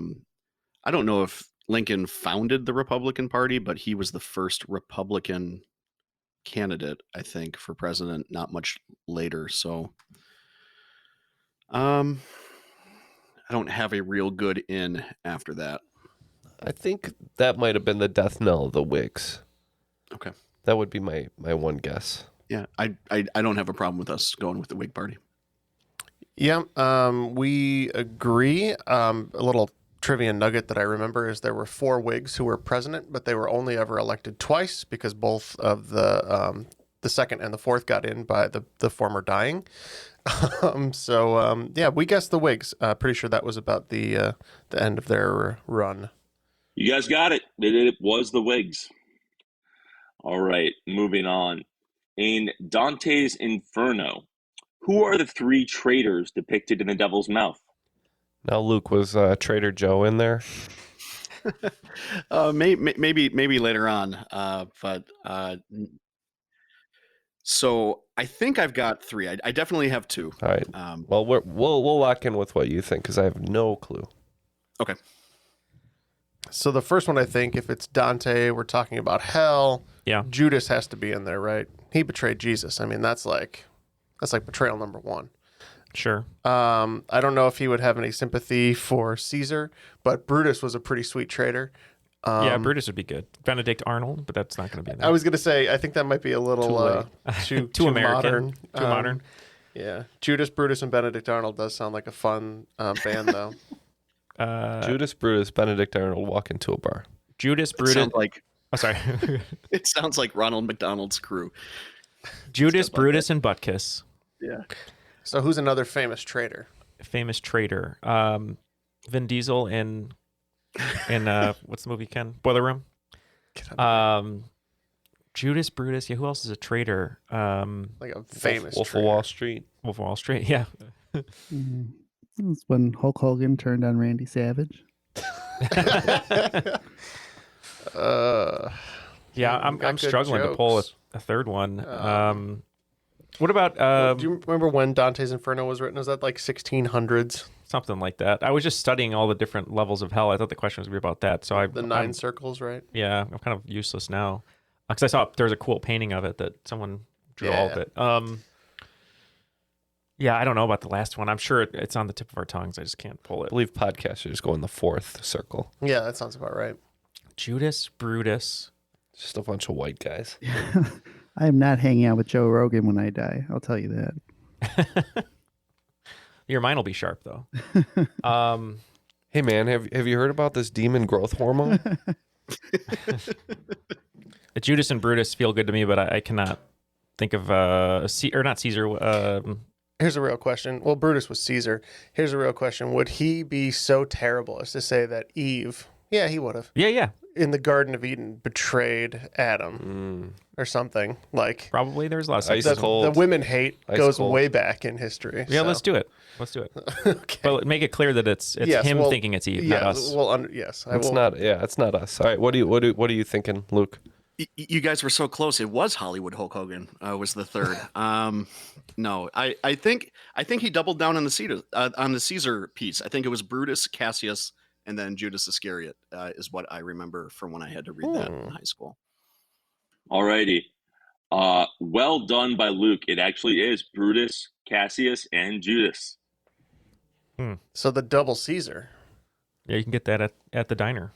don't know if Lincoln founded the Republican Party, but he was the first Republican candidate, I think, for president not much later. So I don't have a real good in after that. I think that might have been the death knell of the Whigs. Okay. That would be my one guess. Yeah, I don't have a problem with us going with the Whig Party. Yeah, we agree. A little trivia nugget that I remember is there were 4 Whigs who were president, but they were only ever elected twice because both of the second and the fourth got in by the former dying. Yeah, we guessed the Whigs. Pretty sure that was about the end of their run. You guys got it. It was the Whigs. All right, moving on. In Dante's Inferno, who are the 3 traitors depicted in the Devil's Mouth? Now, Luke, was Trader Joe in there? Maybe later on, so I think I've got 3. I definitely have 2. All right. Well, we'll lock in with what you think because I have no clue. Okay. So the first one, I think, if it's Dante, we're talking about hell. Yeah. Judas has to be in there, right? He betrayed Jesus. I mean, that's like betrayal number 1. Sure. I don't know if he would have any sympathy for Caesar, but Brutus was a pretty sweet traitor. Yeah, Brutus would be good. Benedict Arnold, but that's not going to be in there. I was going to say, I think that might be a little too American. modern. Too modern. Yeah. Judas, Brutus, and Benedict Arnold does sound like a fun band, though. Judas, Brutus, Benedict Arnold walk into a bar. Judas, Brutus. Oh, sorry. It sounds like Ronald McDonald's crew. Judas, Brutus, and Butkus. Yeah. So who's another famous traitor? Famous traitor. Vin Diesel in what's the movie, Ken? Boiler Room. Judas, Brutus. Yeah, who else is a traitor? Like a famous Wolf of Wall Street. Wolf of Wall Street. Yeah. That was when Hulk Hogan turned on Randy Savage. Yeah, I'm struggling to pull a third one. What about? Do you remember when Dante's Inferno was written? Was that like 1600s? Something like that. I was just studying all the different levels of hell. I thought the question was going to be about that. So the 9 circles, right? Yeah, I'm kind of useless now because I saw there was a cool painting of it that someone drew all of it. Yeah, I don't know about the last one. I'm sure it's on the tip of our tongues. I just can't pull it. I believe podcasters go in the 4th circle. Yeah, that sounds about right. Judas, Brutus. Just a bunch of white guys. I am not hanging out with Joe Rogan when I die. I'll tell you that. Your mind will be sharp, though. Hey, man, have you heard about this demon growth hormone? Judas and Brutus feel good to me, but I cannot think of not Caesar. Here's a real question. Well, Brutus was Caesar. Here's a real question. Would he be so terrible as to say that Eve, yeah, he would have. Yeah. In the Garden of Eden, betrayed Adam or something like. Probably there's lots of the women hate goes way back in history. Yeah, so. Let's do it. Okay. But make it clear that it's him thinking it's Eve, not us. Well, yes, it's not. Yeah, it's not us. All right, what are you thinking, Luke? You guys were so close. It was Hollywood Hulk Hogan. Was the third. No, I think he doubled down on the Caesar piece. I think it was Brutus, Cassius, and then Judas Iscariot is what I remember from when I had to read that in high school. All righty. Well done by Luke. It actually is Brutus, Cassius, and Judas. So the double Caesar. Yeah, you can get that at the diner.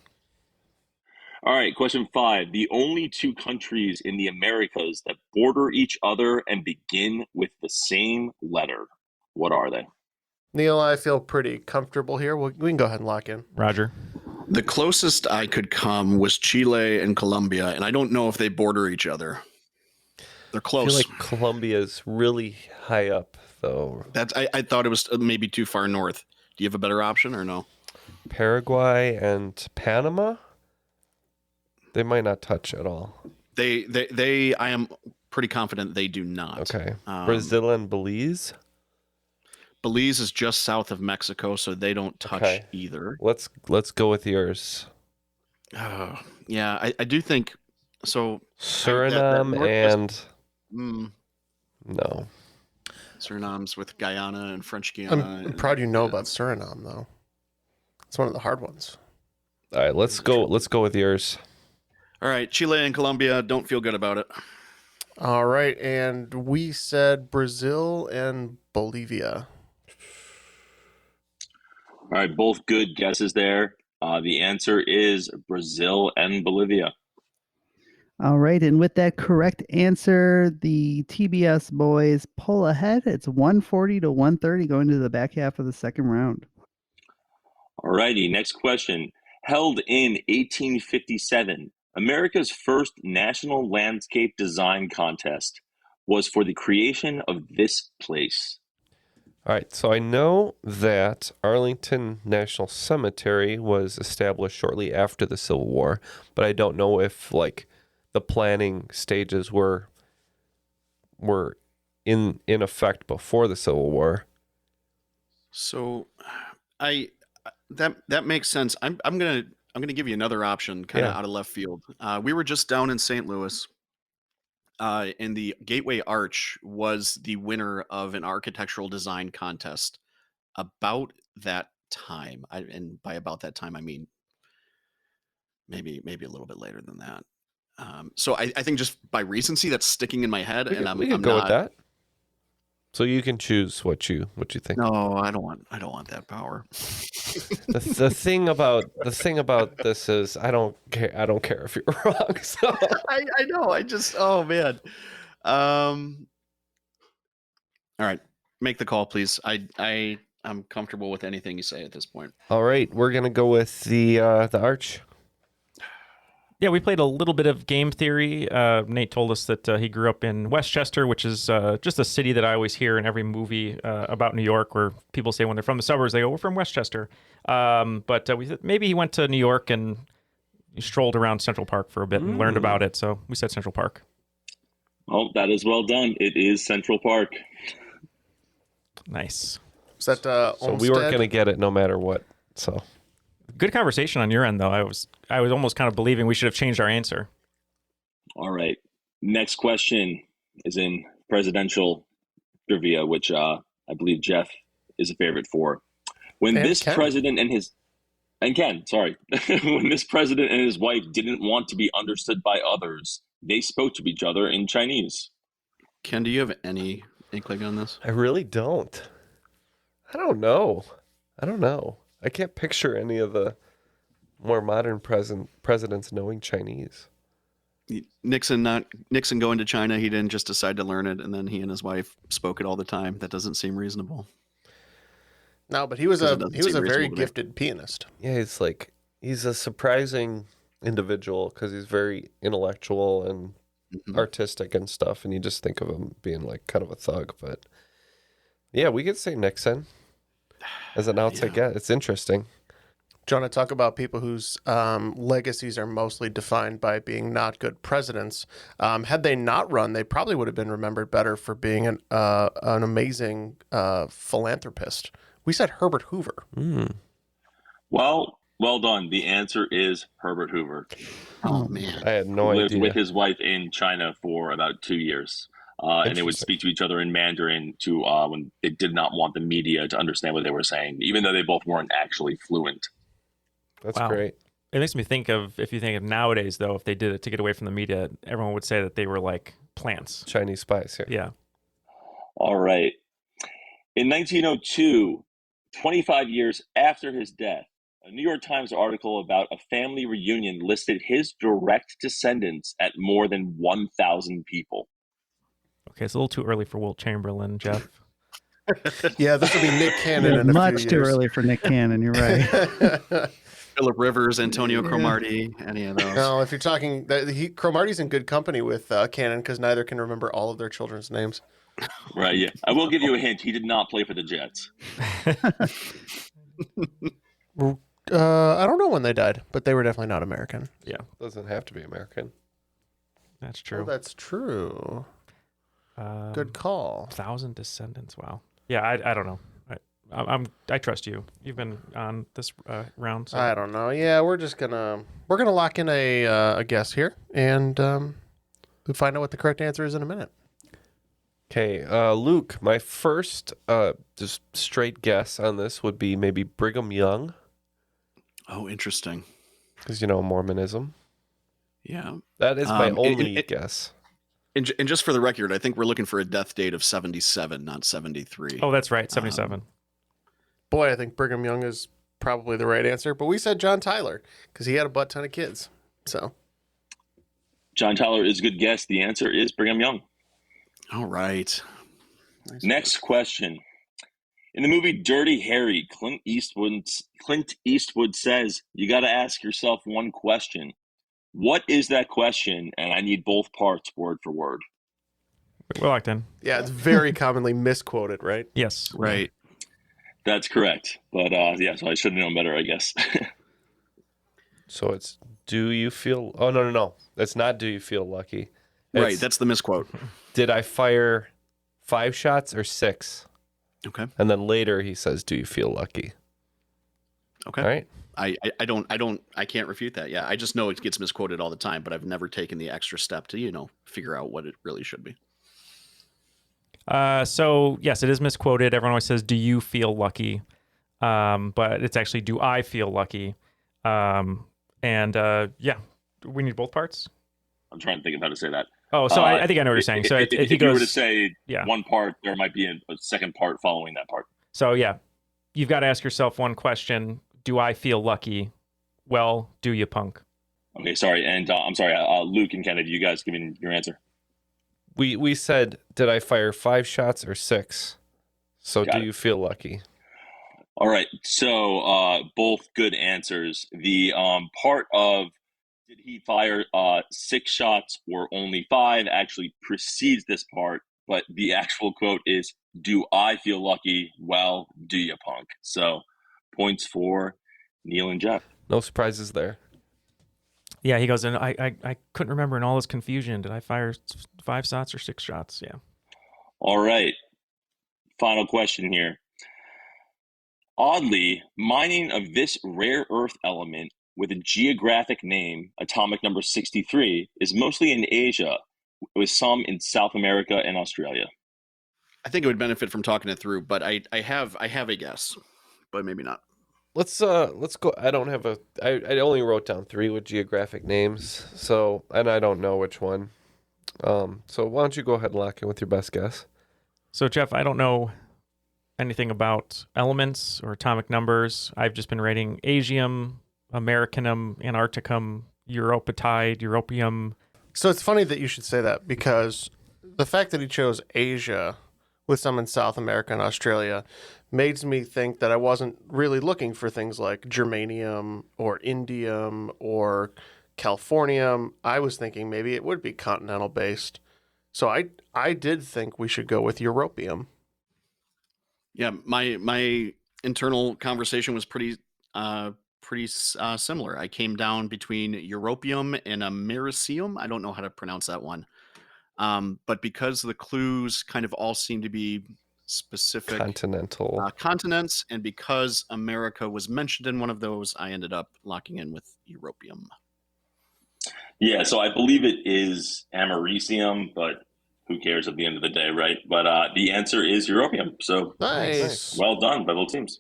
All right, question 5. The only 2 countries in the Americas that border each other and begin with the same letter. What are they? Neal, I feel pretty comfortable here. We can go ahead and lock in. Roger. The closest I could come was Chile and Colombia, and I don't know if they border each other. They're close. I feel like Colombia's really high up, though. I thought it was maybe too far north. Do you have a better option or no? Paraguay and Panama? They might not touch at all. They I am pretty confident they do not. Okay. Brazil and Belize? Belize is just south of Mexico, so they don't touch either. Let's go with yours. Yeah, I do think so. Suriname no. Suriname's with Guyana and French Guiana. I'm proud you know about Suriname, though. It's one of the hard ones. All right, let's go with yours. All right, Chile and Colombia, don't feel good about it. All right, and we said Brazil and Bolivia. All right, both good guesses there. The answer is Brazil and Bolivia. All right, and with that correct answer, the TBS boys pull ahead. It's 140 to 130 going to the back half of the second round. Alrighty, next question. Held in 1857, America's first national landscape design contest was for the creation of this place. All right, so I know that Arlington National Cemetery was established shortly after the Civil War, but I don't know if like the planning stages were in effect before the Civil War. So, that makes sense. I'm gonna give you another option, kind of out of left field. We were just down in St. Louis, and the Gateway Arch was the winner of an architectural design contest about that time. And by about that time, I mean maybe a little bit later than that. So I think just by recency, that's sticking in my head, and We could I'm go not. with that. So you can choose what you think. No, I don't want that power. The thing about this is I don't care if you're wrong. So I know. Oh man. All right, make the call, please. I'm comfortable with anything you say at this point. all right, we're gonna go with the Arch. Yeah, we played a little bit of game theory. Nate told us that he grew up in Westchester, which is just a city that I always hear in every movie about New York, where people say when they're from the suburbs, they go, "We're from Westchester." But we thought maybe he went to New York and he strolled around Central Park for a bit and learned about it. So we said Central Park. Oh, that is well done. It is Central Park. Nice. Is that So we weren't gonna get it no matter what. So good conversation on your end, though. I was almost kind of believing we should have changed our answer. All right. Next question is in presidential trivia, which I believe Jeff is a favorite for. When this president and Ken, sorry. When this president and his wife didn't want to be understood by others, they spoke to each other in Chinese. Ken, do you have any inkling on this? I really don't. I don't know. I can't picture any of the more modern presidents knowing Chinese. Nixon going to China, he didn't just decide to learn it, and then he and his wife spoke it all the time. That doesn't seem reasonable. No, but he was a very gifted pianist. Yeah, he's a surprising individual because he's very intellectual and artistic and stuff, and you just think of him being like kind of a thug. But yeah, we could say Nixon as an outside guess. It's interesting. Do you want to talk about people whose legacies are mostly defined by being not good presidents? Had they not run, they probably would have been remembered better for being an amazing philanthropist. We said Herbert Hoover. Well done. The answer is Herbert Hoover. Oh man, I had no lived idea. with his wife in China for about 2 years, and they would speak to each other in Mandarin to when they did not want the media to understand what they were saying, even though they both weren't actually fluent. That's great. It makes me think of, if you think of nowadays, though, if they did it to get away from the media, everyone would say that they were like plants. Chinese spies, Yeah. All right. In 1902, 25 years after his death, a New York Times article about a family reunion listed his direct descendants at more than 1,000 people. Okay, it's a little too early for Wilt Chamberlain, Jeff. Yeah, this will be Nick Cannon in a few Much years. too early for Nick Cannon. You're right. Philip Rivers, Antonio Cromartie, any of those. No, if you're talking, Cromartie's in good company with Cannon because neither can remember all of their children's names. Right, yeah. I will give you a hint. He did not play for the Jets. I don't know when they died, but they were definitely not American. Yeah. Doesn't have to be American. That's true. Oh, that's true. Good call. 1,000 descendants. Wow. Yeah, I don't know. I trust you. You've been on this round. So. I don't know. Yeah, we're gonna lock in a guess here, and we'll find out what the correct answer is in a minute. Okay, Luke, my first just straight guess on this would be maybe Brigham Young. Oh, interesting. Because, Mormonism. Yeah. That is my only guess. And just for the record, I think we're looking for a death date of 77, not 73. Oh, that's right, 77. Boy, I think Brigham Young is probably the right answer, but we said John Tyler because he had a butt ton of kids. So John Tyler is a good guess. The answer is Brigham Young. All right. Nice. Next question. In the movie Dirty Harry, Clint Eastwood says, you got to ask yourself one question. What is that question? And I need both parts word for word. We're locked in. Yeah, it's very commonly misquoted, right? Yes. Right. That's correct. But yeah, so I should have known better, I guess. So it's, do you feel... Oh, no. It's not, do you feel lucky? Right, that's the misquote. Did I fire 5 shots or 6? Okay. And then later he says, do you feel lucky? Okay. All right. I can't refute that. Yeah, I just know it gets misquoted all the time, but I've never taken the extra step to, figure out what it really should be. So yes, it is misquoted. Everyone always says, do you feel lucky? But it's actually, do I feel lucky? Yeah, we need both parts. I'm trying to think of how to say that. Oh, so I think I know what you're saying. So if he you goes, were to say yeah, one part, there might be a second part following that part. So yeah, you've got to ask yourself one question. Do I feel lucky? Well, do you, punk? Okay, sorry. And I'm sorry, Luke and Kennedy, you guys giving your answer. We said, did I fire 5 shots or 6? So Got do it. you feel lucky? All right. So both good answers. The part of did he fire 6 shots or only 5 actually precedes this part, but the actual quote is, do I feel lucky? Well, do you, punk? So points for Neal and Jeff. No surprises there. Yeah, he goes, and I couldn't remember in all this confusion. Did I fire 5 shots or 6 shots? Yeah. All right. Final question here. Oddly, mining of this rare earth element with a geographic name, atomic number 63, is mostly in Asia, with some in South America and Australia. I think it would benefit from talking it through, but I have a guess, but maybe not. Let's go. I don't have I only wrote down 3 with geographic names, so, and I don't know which one. So why don't you go ahead and lock in with your best guess? So Jeff, I don't know anything about elements or atomic numbers. I've just been writing Asium, Americanum, Antarcticum, Europatide, Europium. So it's funny that you should say that, because the fact that he chose Asia with some in South America and Australia makes me think that I wasn't really looking for things like germanium or indium or californium. I was thinking maybe it would be continental based. So I did think we should go with europium. Yeah, my internal conversation was pretty similar. I came down between europium and americium. I don't know how to pronounce that one. But because the clues kind of all seem to be specific continental continents, and because America was mentioned in one of those, I ended up locking in with europium. Yeah, so I believe it is americium, but who cares at the end of the day, right? But the answer is europium. So nice. Well done by both teams.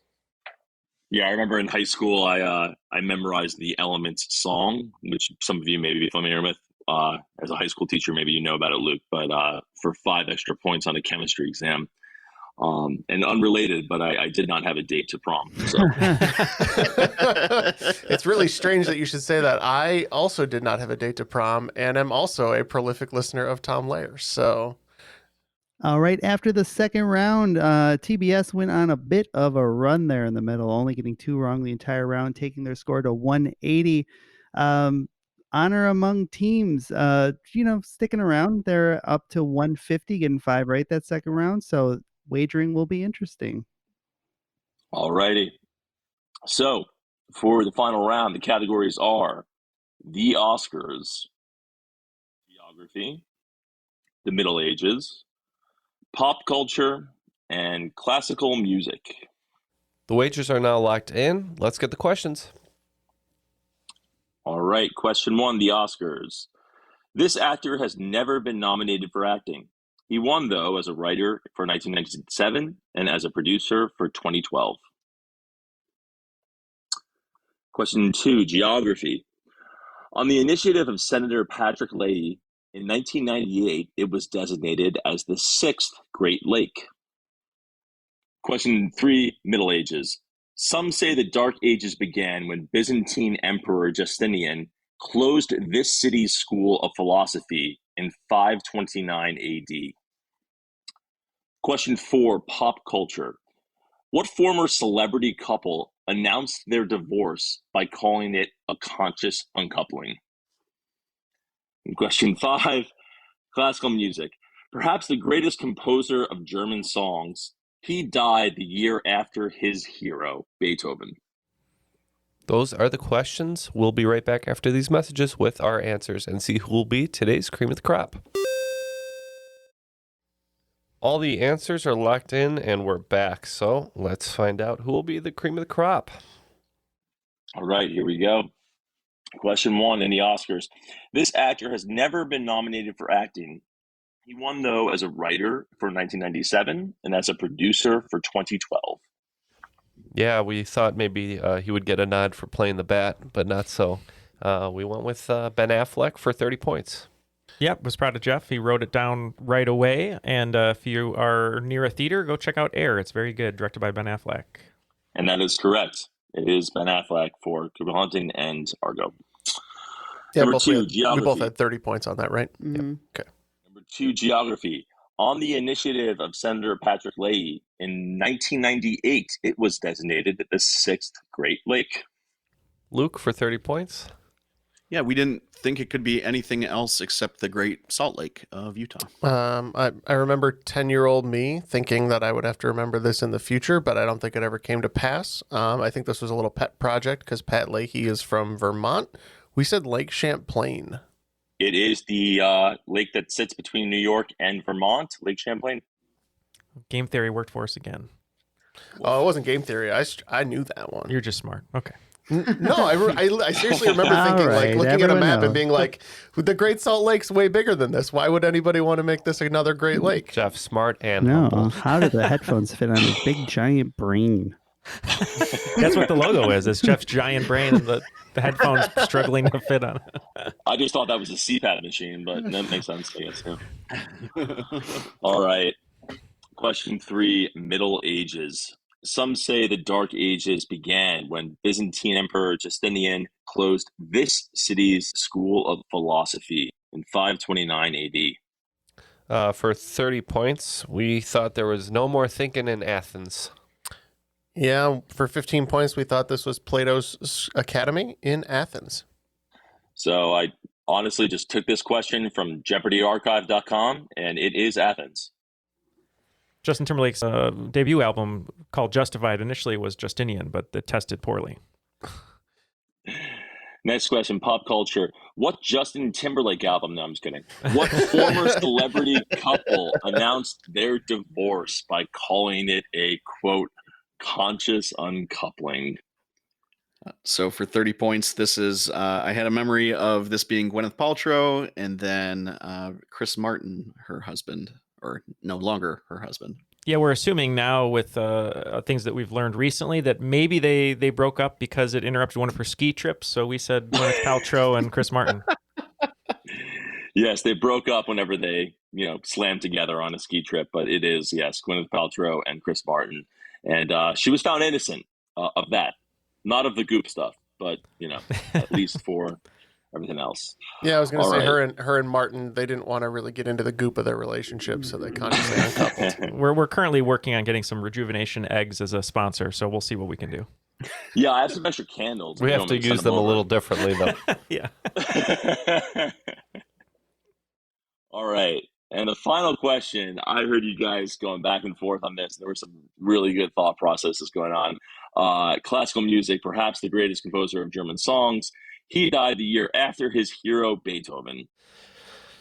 Yeah, I remember in high school, I memorized the Elements song, which some of you may be familiar with. As a high school teacher, maybe you know about it, Luke, but for 5 extra points on a chemistry exam. And unrelated, but I did not have a date to prom. So. It's really strange that you should say that. I also did not have a date to prom, and am also a prolific listener of Tom Lehrer. So, all right, after the second round, TBS went on a bit of a run there in the middle, only getting 2 wrong the entire round, taking their score to 180. Honor among teams, sticking around. They're up to 150, getting 5 right that second round. So wagering will be interesting. All righty. So for the final round, the categories are the Oscars, geography, the Middle Ages, pop culture, and classical music. The wagers are now locked in. Let's get the questions. All right. Question 1, the Oscars. This actor has never been nominated for acting. He won, though, as a writer for 1997 and as a producer for 2012. Question 2, geography. On the initiative of Senator Patrick Leahy, in 1998, it was designated as the 6th Great Lake. Question 3, Middle Ages. Some say the Dark Ages began when Byzantine Emperor Justinian closed this city's school of philosophy in 529 AD? Question 4, pop culture. What former celebrity couple announced their divorce by calling it a conscious uncoupling? And question 5, classical music. Perhaps the greatest composer of German songs, he died the year after his hero, Beethoven. Those are the questions. We'll be right back after these messages with our answers and see who will be today's cream of the crop. All the answers are locked in and we're back. So let's find out who will be the cream of the crop. All right, here we go. Question 1 in the Oscars. This actor has never been nominated for acting. He won, though, as a writer for 1997 and as a producer for 2012. Yeah, we thought maybe he would get a nod for playing the bat, but not so. We went with Ben Affleck for 30 points. Yep, was proud of Jeff. He wrote it down right away. And if you are near a theater, go check out Air. It's very good, directed by Ben Affleck. And that is correct. It is Ben Affleck for Good Will Hunting and Argo. Yeah, Number 2, we geography. both had 30 points on that, right? Mm-hmm. Yeah. Okay. Number 2, geography. On the initiative of Senator Patrick Leahy, in 1998, it was designated the 6th Great Lake. Luke for 30 points. Yeah, we didn't think it could be anything else except the Great Salt Lake of Utah. I remember 10-year-old me thinking that I would have to remember this in the future, but I don't think it ever came to pass. I think this was a little pet project because Pat Leahy is from Vermont. We said Lake Champlain. It is the lake that sits between New York and Vermont, Lake Champlain. Game theory worked for us again. Oh, it wasn't game theory. I knew that one. You're just smart. Okay. No, I seriously remember thinking, right, looking at a map knows. and being like, the Great Salt Lake's way bigger than this. Why would anybody want to make this another Great Lake? Jeff, smart and No, humble. how did the headphones fit on his big giant brain? That's what the logo is. It's Jeff's giant brain and the headphones struggling to fit on it. I just thought that was a CPAP machine, but that makes sense, I guess, too. All right. Question 3, Middle Ages. Some say the Dark Ages began when Byzantine Emperor Justinian closed this city's school of philosophy in 529 AD. For 30 points, we thought there was no more thinking in Athens. Yeah, for 15 points, we thought this was Plato's Academy in Athens. So I honestly just took this question from JeopardyArchive.com, and it is Athens. Justin Timberlake's debut album called Justified initially was Justinian, but it tested poorly. Next question, pop culture. What Justin Timberlake album? No, I'm just kidding. What former celebrity couple announced their divorce by calling it a, quote, conscious uncoupling? So for 30 points, this is, I had a memory of this being Gwyneth Paltrow and then Chris Martin, her husband, or no longer her husband. Yeah, we're assuming now with things that we've learned recently that maybe they broke up because it interrupted one of her ski trips. So we said Gwyneth Paltrow and Chris Martin. Yes, they broke up whenever they, slammed together on a ski trip. But it is, yes, Gwyneth Paltrow and Chris Martin. And she was found innocent of that. Not of the goop stuff, but, at least for everything else. Yeah, I was going to say right. her and Martin, they didn't want to really get into the goop of their relationship, so they consciously uncoupled. We're currently working on getting some Rejuvenation eggs as a sponsor, so we'll see what we can do. Yeah, I have some extra candles. We have to use them a little differently, though. Yeah. All right. And the final question, I heard you guys going back and forth on this. There were some really good thought processes going on. Classical music, perhaps the greatest composer of German songs. He died the year after his hero, Beethoven.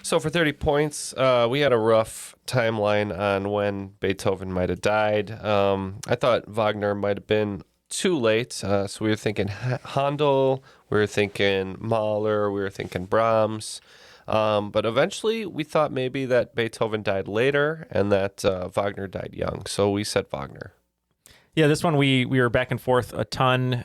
So for 30 points, we had a rough timeline on when Beethoven might have died. I thought Wagner might have been too late. So we were thinking Handel, we were thinking Mahler, we were thinking Brahms. But eventually we thought maybe that Beethoven died later and that Wagner died young. So we said Wagner. Yeah, this one we were back and forth a ton.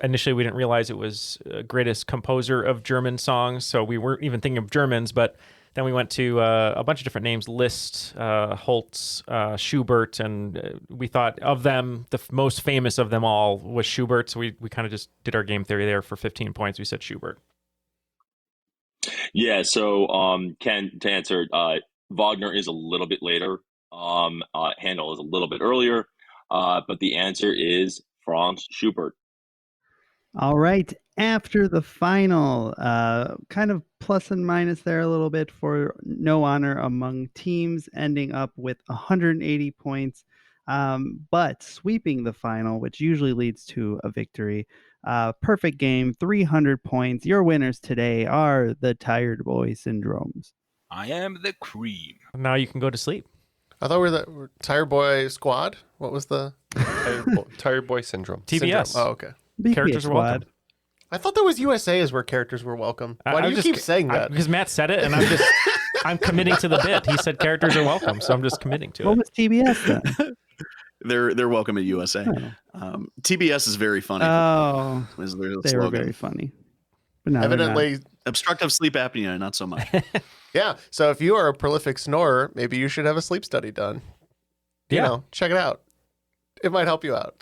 Initially, we didn't realize it was greatest composer of German songs, so we weren't even thinking of Germans. But then we went to a bunch of different names: Liszt, Holtz, Schubert, and we thought of them, the most famous of them all was Schubert. So we kind of just did our game theory there for 15 points. We said Schubert. Yeah, so Ken, to answer, Wagner is a little bit later. Handel is a little bit earlier, but the answer is Franz Schubert. All right. After the final, kind of plus and minus there a little bit for no honor among teams, ending up with 180 points, but sweeping the final, which usually leads to a victory. Perfect game, 300 points. Your winners today are the Tired Boy Syndromes. I am the cream. Now you can go to sleep. I thought we were Tired Boy Squad. What was the Tired Boy Syndrome? TBS. Syndrome. Oh, okay. Characters are welcome. I thought that was USA is where characters were welcome. Why do you keep saying that? Because Matt said it, and I'm committing to the bit. He said characters are welcome, so I'm just committing to it. What was TBS then? They're welcome at USA. TBS is very funny. Oh, was their they slogan. were very funny. But no, Evidently, obstructive sleep apnea, not so much. yeah. So if you are a prolific snorer, maybe you should have a sleep study done. You know, check it out. It might help you out.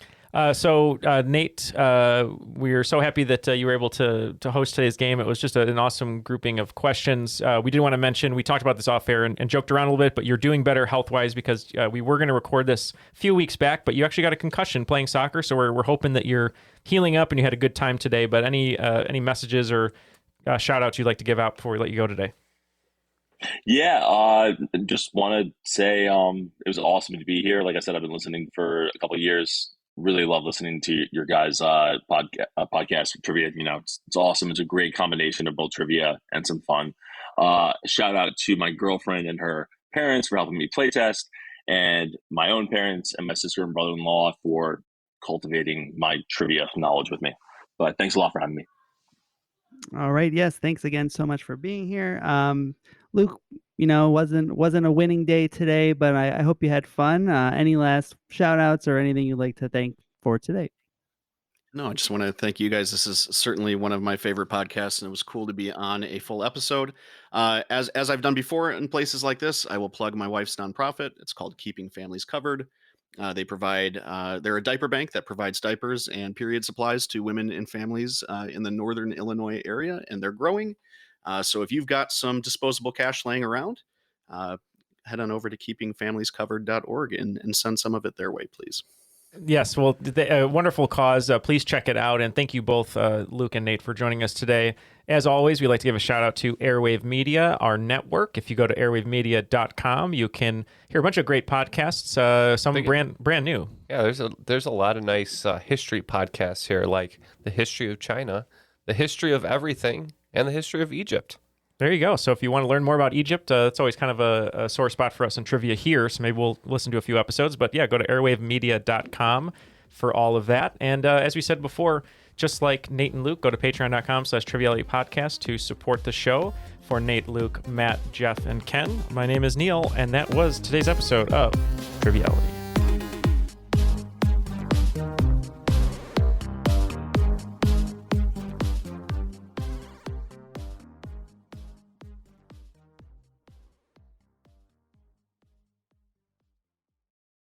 So Nate, we are so happy that you were able to host today's game. It was just an awesome grouping of questions. We did want to mention, we talked about this off air and joked around a little bit, but you're doing better health-wise because we were going to record this a few weeks back, but you actually got a concussion playing soccer, so we're hoping that you're healing up and you had a good time today. But any messages or shout-outs you'd like to give out before we let you go today? Yeah, just want to say it was awesome to be here. Like I said, I've been listening for a couple of years. Really love listening to your guys' podcast trivia. You know, it's awesome. It's a great combination of both trivia and some fun. Shout out to my girlfriend and her parents for helping me play test, and my own parents and my sister and brother-in-law for cultivating my trivia knowledge with me. But thanks a lot for having me. All right. Yes. Thanks again so much for being here. Luke, you know, wasn't a winning day today, but I hope you had fun. Any last shout outs or anything you'd like to thank for today? No, I just want to thank you guys. This is certainly one of my favorite podcasts, and it was cool to be on a full episode. As I've done before in places like this, I will plug my wife's nonprofit. It's called Keeping Families Covered. They provide, they're a diaper bank that provides diapers and period supplies to women and families in the northern Illinois area, and they're growing. So if you've got some disposable cash laying around, head on over to keepingfamiliescovered.org and send some of it their way, please. Yes, well, a wonderful cause. Please check it out. And thank you both, Luke and Nate, for joining us today. As always, we'd like to give a shout out to Airwave Media, our network. If you go to airwavemedia.com, you can hear a bunch of great podcasts, some brand new. Yeah, there's a lot of nice history podcasts here, like the history of China, the history of everything, and the history of Egypt. There you go. So if you want to learn more about Egypt, it's always kind of a sore spot for us in trivia here. So maybe we'll listen to a few episodes. But yeah, go to airwavemedia.com for all of that. And as we said before, just like Nate and Luke, go to patreon.com/trivialitypodcast to support the show. For Nate, Luke, Matt, Jeff, and Ken, my name is Neal, and that was today's episode of Triviality.